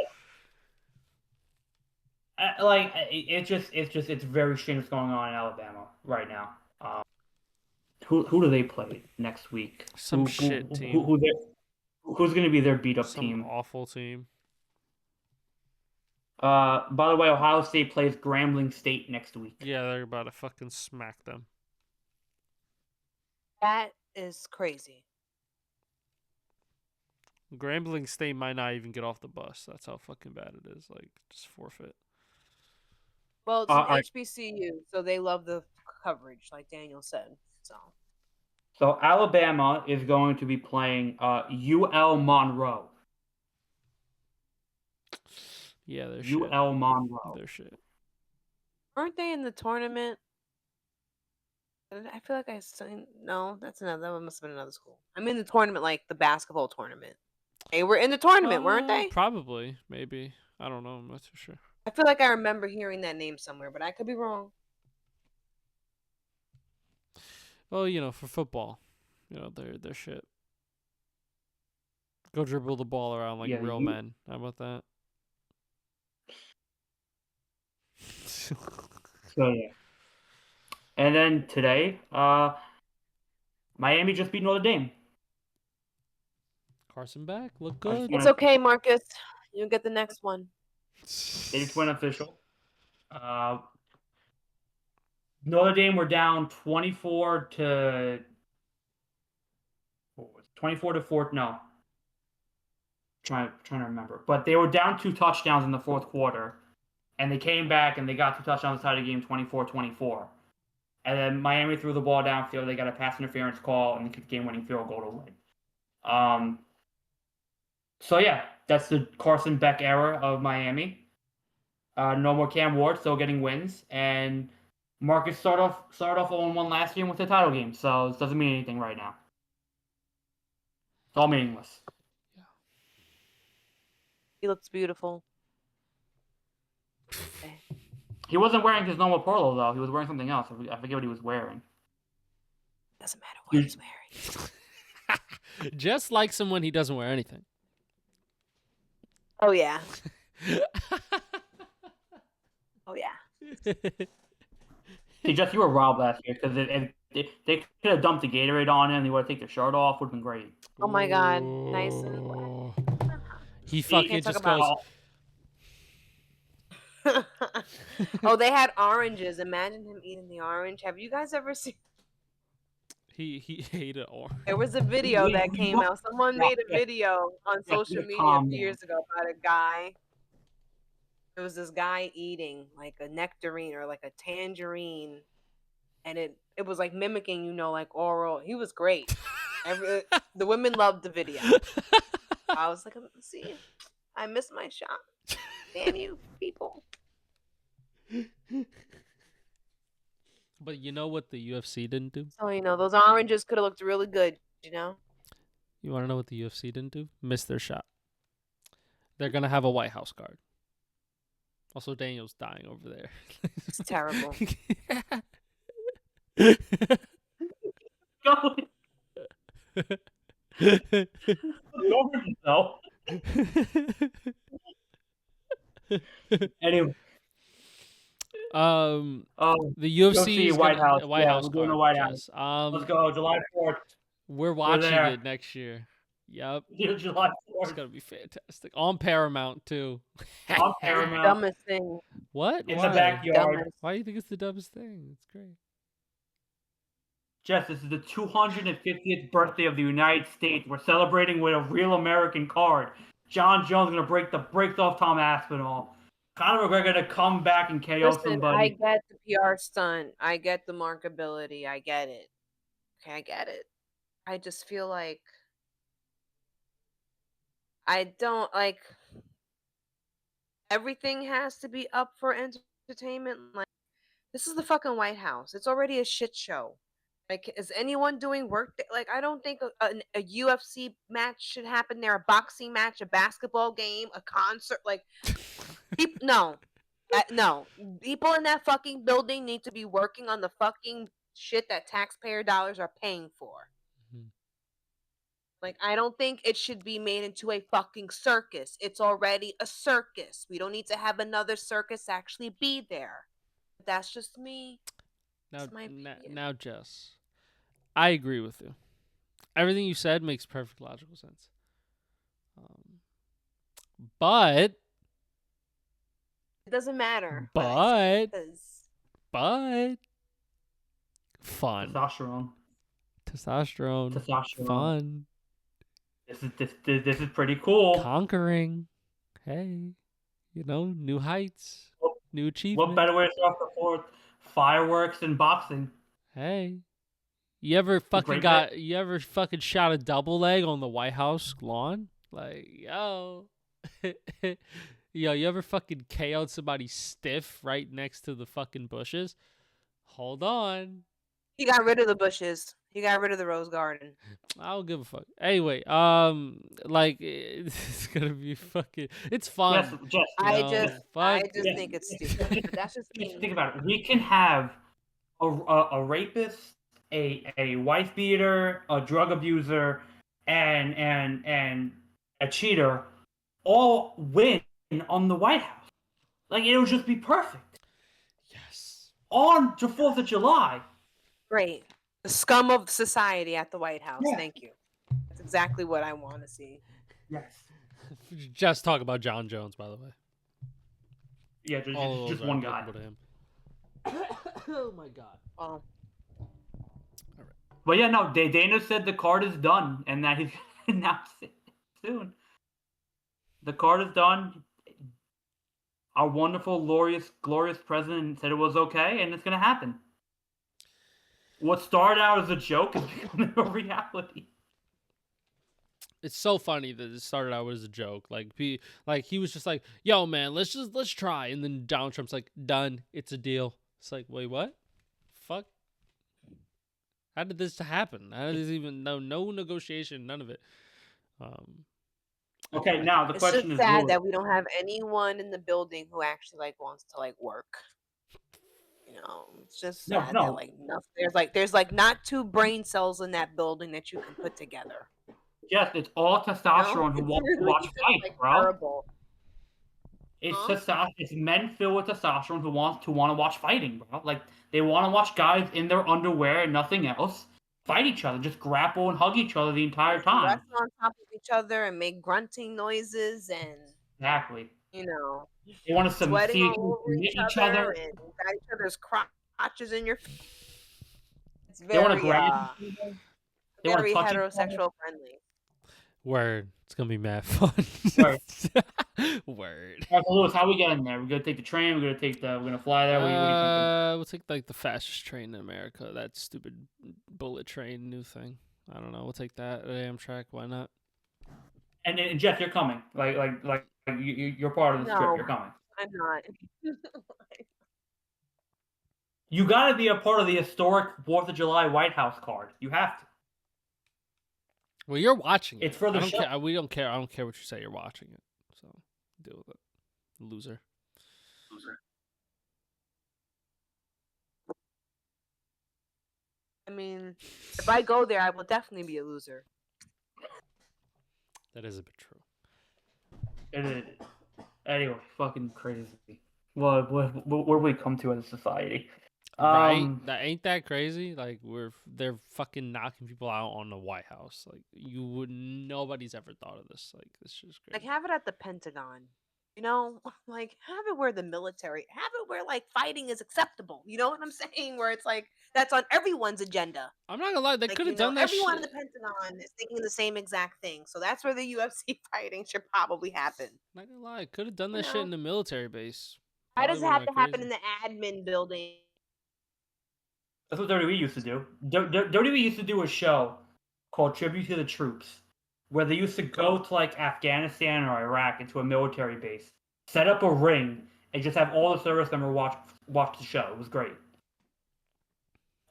it's very strange what's going on in Alabama right now. Who do they play next week? Some shit team. Who's going to be their beat up team? Some awful team. By the way, Ohio State plays Grambling State next week. Yeah, they're about to fucking smack them. That is crazy. Grambling State might not even get off the bus. That's how fucking bad it is. Like, just forfeit. Well, it's an HBCU, so they love the coverage, like Daniel said. So Alabama is going to be playing UL Monroe. Yeah, they're shit. UL Monroe. They're shit. Aren't they in the tournament? I feel like I signed. No, that must have been another school. I'm in the tournament, like the basketball tournament. They were in the tournament, weren't they? Probably, maybe. I don't know. I'm not too sure. I feel like I remember hearing that name somewhere, but I could be wrong. Well, for football, they're shit. Go dribble the ball around like real men. How about that? So yeah. And then today, Miami just beat Notre Dame. Carson back. Look good. It's okay, Marcus. You'll get the next one. They just went official. Notre Dame were down 24 to 4. No, trying to remember. But they were down 2 touchdowns in the fourth quarter, and they came back and they got 2 touchdowns inside the game, 24-24. And then Miami threw the ball downfield. They got a pass interference call and they kicked game-winning field goal to win. So yeah, that's the Carson Beck era of Miami. No more Cam Ward, still getting wins, and Marcus started off 0-1 last year with the title game. So it doesn't mean anything right now. It's all meaningless. Yeah. He looks beautiful. He wasn't wearing his normal polo though. He was wearing something else. I forget what he was wearing. Doesn't matter what he's wearing. Just like someone he doesn't wear anything. Oh yeah. Oh yeah. Hey Jeff, you were robbed last year because they could have dumped the Gatorade on him. He would have taken the shirt off. Would have been great. Oh my God, nice and black. He fucking just goes. Oh, they had oranges. Imagine him eating the orange. Have you guys ever seen? He ate it orange. There was a video that came out. Someone made a video on social media a few years ago about a guy. There was this guy eating like a nectarine or like a tangerine, and it was like mimicking, like oral. He was great. The women loved the video. I was like, see, I missed my shot. Damn you, people. But you know what the UFC didn't do? So, those oranges could have looked really good, You want to know what the UFC didn't do? Missed their shot. They're going to have a White House guard. Also, Daniel's dying over there. It's terrible. Anyway. The UFC is White House. White House. We're doing the White House. Let's go, July 4th. We're watching it next year. Yep. July 4th. It's gonna be fantastic. On Paramount too. On Paramount. Dumbest thing. What? In the backyard. Why do you think it's the dumbest thing? It's great. Jess, this is the 250th birthday of the United States. We're celebrating with a real American card. John Jones gonna break the brakes off Tom Aspinall. Conor McGregor gonna come back and KO somebody. I get the PR stunt. I get the markability. I get it. Okay, I get it. I just feel like I don't like everything has to be up for entertainment. Like, this is the fucking White House. It's already a shit show. Like, is anyone doing work? Like, I don't think a UFC match should happen there. A boxing match, a basketball game, a concert. Like, no. People in that fucking building need to be working on the fucking shit that taxpayer dollars are paying for. Mm-hmm. Like, I don't think it should be made into a fucking circus. It's already a circus. We don't need to have another circus actually be there. That's just me. Now, Jess, I agree with you. Everything you said makes perfect logical sense. But it doesn't matter. But fun. Testosterone. Fun. This is pretty cool. Conquering. Hey, new heights, new achievements. What better way to start off the 4th? Fireworks and boxing. Hey, you ever fucking shot a double leg on the White House lawn? Like, yo, you ever fucking KO'd somebody stiff right next to the fucking bushes? Hold on. He got rid of the bushes. He got rid of the rose garden. I don't give a fuck. Anyway, like, it's gonna be fucking. It's fun. Yes, I just think it's stupid. That's just me. Think about it. We can have a rapist, a wife beater, a drug abuser, and a cheater all win on the White House. Like, it would just be perfect. Yes. On the 4th of July. Great. The scum of society at the White House. Yeah. Thank you. That's exactly what I want to see. Yes. Just talk about John Jones, by the way. Yeah, just one guy. To him. Oh my god. Oh. But yeah, no, Dana said the card is done and that he's going to announce it soon. The card is done. Our wonderful, glorious president said it was okay, and it's going to happen. What started out as a joke is becoming a reality. It's so funny that it started out as a joke. Like he was just like, "Yo, man, let's try," and then Donald Trump's like, "Done, it's a deal." It's like, wait, what? Fuck. How did this happen? How did this even no negotiation, none of it. Okay, now the question is, it's just sad that we don't have anyone in the building who actually wants to work. It's just sad that there's not 2 brain cells in that building that you can put together. Yes, it's all testosterone who wants to watch fights, bro. Terrible. It's testosterone. It's men filled with testosterone who want to watch fighting, bro. Like they want to watch guys in their underwear and nothing else fight each other, just grapple and hug each other the entire time. Rest on top of each other and make grunting noises and exactly. They want to sweating all over each other and got each other's crotches in your face. It's they want to grab. They very heterosexual friendly. Word. It's gonna be mad fun. Word. Word. All right, so Lewis, how we getting there? We're gonna take the train. We're gonna fly there. We'll take the fastest train in America. That stupid bullet train, new thing. I don't know. We'll take that at Amtrak. Why not? And Jeff, you're coming. You're part of the trip. You're coming. I'm not. You got to be a part of the historic 4th of July White House card. You have to. Well, you're watching it. It's for the show. We don't care. I don't care what you say. You're watching it. So deal with it. Loser. I mean, if I go there, I will definitely be a loser. That is a bit true. It is. Anyway, fucking crazy. Where we come to as a society? Right? That ain't that crazy? Like they're fucking knocking people out on the White House. Like nobody's ever thought of this. Like this is crazy. Have it at the Pentagon. Have it where the military, have it where fighting is acceptable. You know what I'm saying? Where it's that's on everyone's agenda. I'm not gonna lie, they could have done that. Everyone in the Pentagon is thinking the same exact thing. So that's where the UFC fighting should probably happen. I'm not gonna lie, could have done that shit in the military base. Why does it have to happen in the admin building? That's what WWE used to do. WWE used to do a show called Tribute to the Troops, where they used to go to Afghanistan or Iraq into a military base, set up a ring, and just have all the service members watch the show. It was great.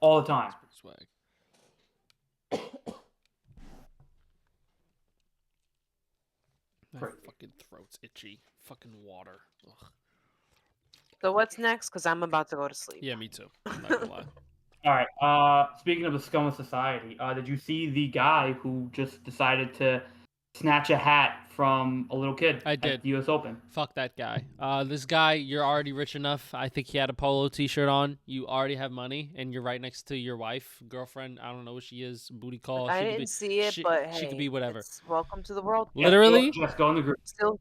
All the time. That's pretty swag. My fucking throat's itchy. Fucking water. Ugh. So what's next? Because I'm about to go to sleep. Yeah, me too. I'm not gonna lie. All right. Speaking of the scum of society, did you see the guy who just decided to snatch a hat from a little kid? I did. At the U.S. Open. Fuck that guy. This guy, you're already rich enough. I think he had a polo T-shirt on. You already have money, and you're right next to your wife, girlfriend. I don't know what she is. Booty call. I didn't see it, but hey, she could be whatever. Welcome to the world. Literally. Just go in the group. Still,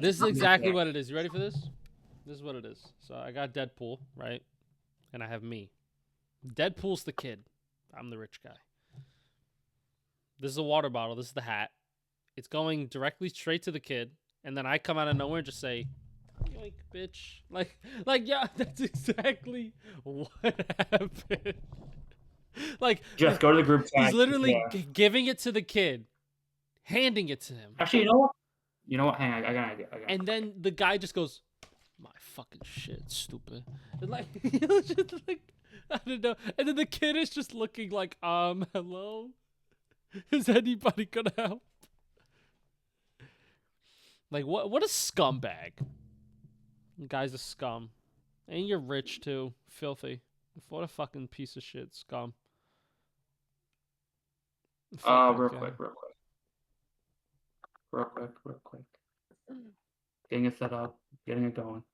this is exactly what it is. You ready for this? This is what it is. So I got Deadpool, right? And I have me. Deadpool's the kid. I'm the rich guy. This is a water bottle. This is the hat. It's going directly straight to the kid. And then I come out of nowhere and just say, yoink, bitch. Yeah, that's exactly what happened. Just go to the group chat. He's literally giving it to the kid. Handing it to him. Actually, you know what? You know what? Hang on. I got an idea. And then the guy just goes, my fucking shit, stupid. And just I don't know. And then the kid is just looking like, hello? Is anybody gonna help? What a scumbag. The guy's a scum. And you're rich too. Filthy. What a fucking piece of shit, scum. Real quick. Getting it set up, getting it going.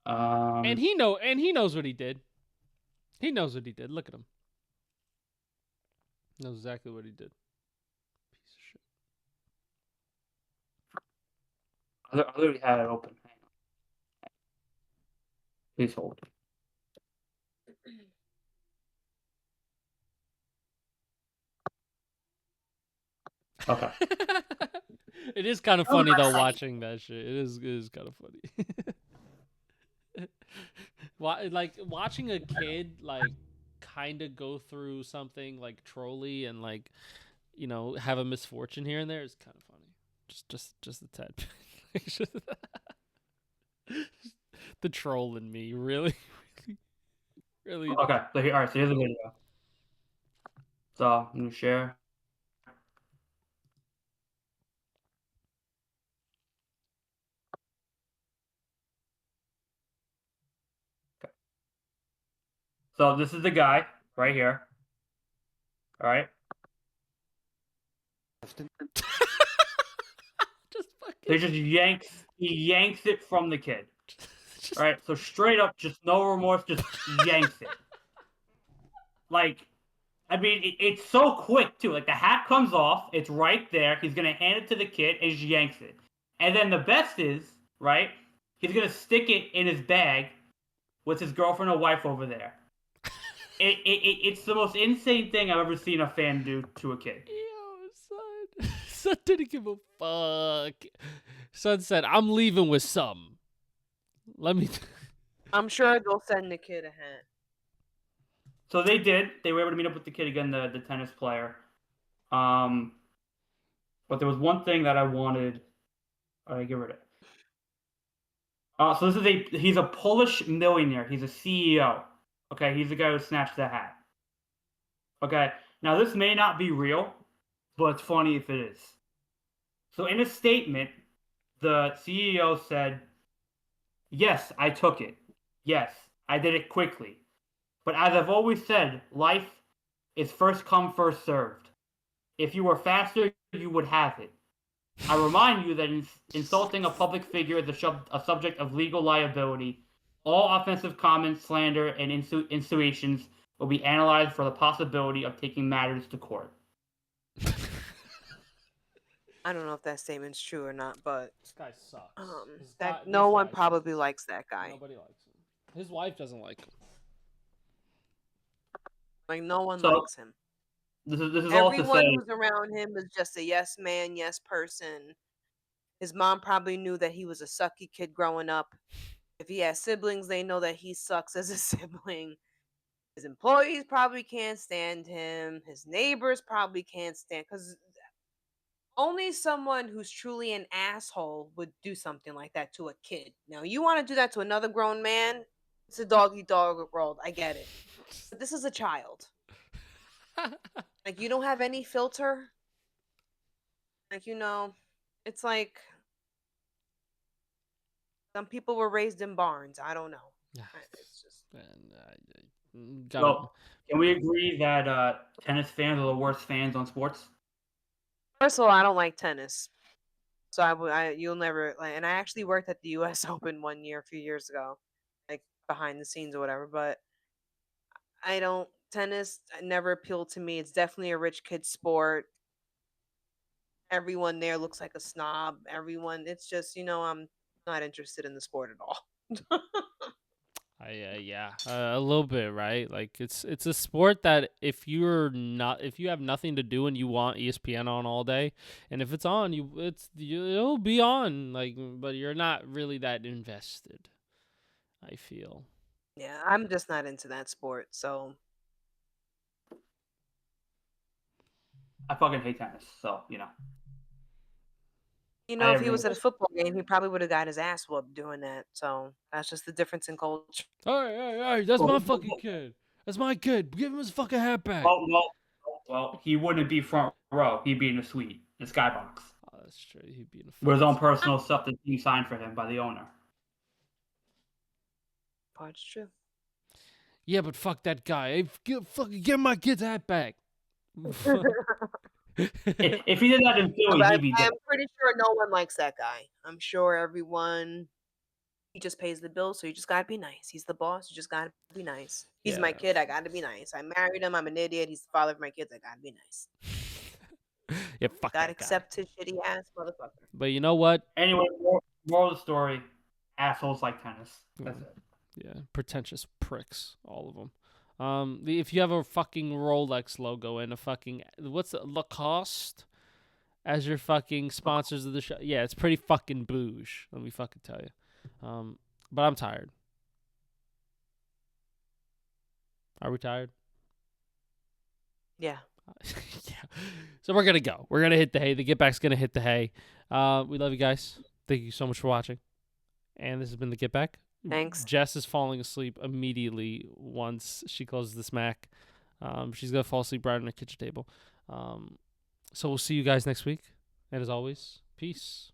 And he knows what he did. He knows what he did. Look at him. He knows exactly what he did. Piece of shit. I literally had it open. Hang on. Please hold. Okay. It is kind of funny though watching that shit. It is kind of funny. Like watching a kid like kind of go through something like trolly and like have a misfortune here and there is kind of funny. Just a tad. The troll in me really. Okay. So all right. So here's the video. So I'm gonna share. Okay. So this is the guy right here. All right. Just fucking. They just he yanks it from the kid. All right. So straight up, just no remorse, just yanks it. Like, I mean, it's so quick too. Like the hat comes off, it's right there. He's gonna hand it to the kid and just yanks it. And then the best is, right? He's gonna stick it in his bag with his girlfriend or wife over there. It's the most insane thing I've ever seen a fan do to a kid. Yo, son didn't give a fuck. Son said, "I'm leaving with some. Let me." I'm sure they'll send the kid a hat. So they did. They were able to meet up with the kid again, the tennis player. But there was one thing that I wanted. All right, get rid of it. So he's a Polish millionaire. He's a CEO. Okay, he's the guy who snatched the hat. Okay, now this may not be real, but it's funny if it is. So in a statement, the CEO said, "Yes, I took it. Yes, I did it quickly. But as I've always said, life is first come, first served. If you were faster, you would have it. I remind you that insulting a public figure is a subject of legal liability. All offensive comments, slander, and insinuations will be analyzed for the possibility of taking matters to court." I don't know if that statement's true or not, but This guy sucks. no one probably likes that guy. Nobody likes him. His wife doesn't like him. Like no one likes him. This is Everyone all to say, who's around him is just a yes man, yes person. His mom probably knew that he was a sucky kid growing up. If he has siblings, they know that he sucks as a sibling. His employees probably can't stand him. His neighbors probably can't stand, because only someone who's truly an asshole would do something like that to a kid. Now, you want to do that to another grown man? It's a dog-eat-dog world. I get it. But this is a child. Like, you don't have any filter. Like, it's like some people were raised in barns. I don't know. It's just. so, can we agree that tennis fans are the worst fans on sports? First of all, I don't like tennis, so you'll never. And I actually worked at the U.S. Open one year, a few years ago, like behind the scenes or whatever. But tennis never appealed to me. It's definitely a rich kid sport. Everyone there looks like a snob. It's just I'm not interested in the sport at all. Yeah, a little bit, right? Like it's a sport that if you have nothing to do and you want ESPN on all day, and if it's on, it'll be on, like, but you're not really that invested, I feel. Yeah, I'm just not into that sport, so. I fucking hate tennis, so If he was at a football game, he probably would have got his ass whooped doing that. So that's just the difference in culture. Hey, that's my fucking kid. That's my kid. Give him his fucking hat back. Well, he wouldn't be front row. He'd be in the suite, the skybox. Oh, that's true. He'd be in with his own personal stuff that's being signed for him by the owner. Part's true. Yeah, but fuck that guy. Hey, fucking give my kid's hat back. If he did that in Philly, he'd be dead. I'm pretty sure no one likes that guy. I'm sure he just pays the bills, so you just gotta be nice. He's the boss. You just gotta be nice. He's my kid. I gotta be nice. I married him. I'm an idiot. He's the father of my kids. I gotta be nice. Yeah, fuck Gotta that accept his shitty ass motherfucker. But you know what? Anyway, Moral of the story: assholes like tennis. That's it. Yeah, pretentious pricks, all of them. If you have a fucking Rolex logo and a fucking what's it, Lacoste as your fucking sponsors of the show, yeah, it's pretty fucking bouge. Let me fucking tell you. But I'm tired. Are we tired? Yeah. Yeah. So we're gonna go. We're gonna hit the hay. The Get Back's gonna hit the hay. We love you guys. Thank you so much for watching. And this has been the Get Back. Thanks. Jess is falling asleep immediately once she closes the smack. She's gonna fall asleep right on the kitchen table. So we'll see you guys next week. And as always, peace.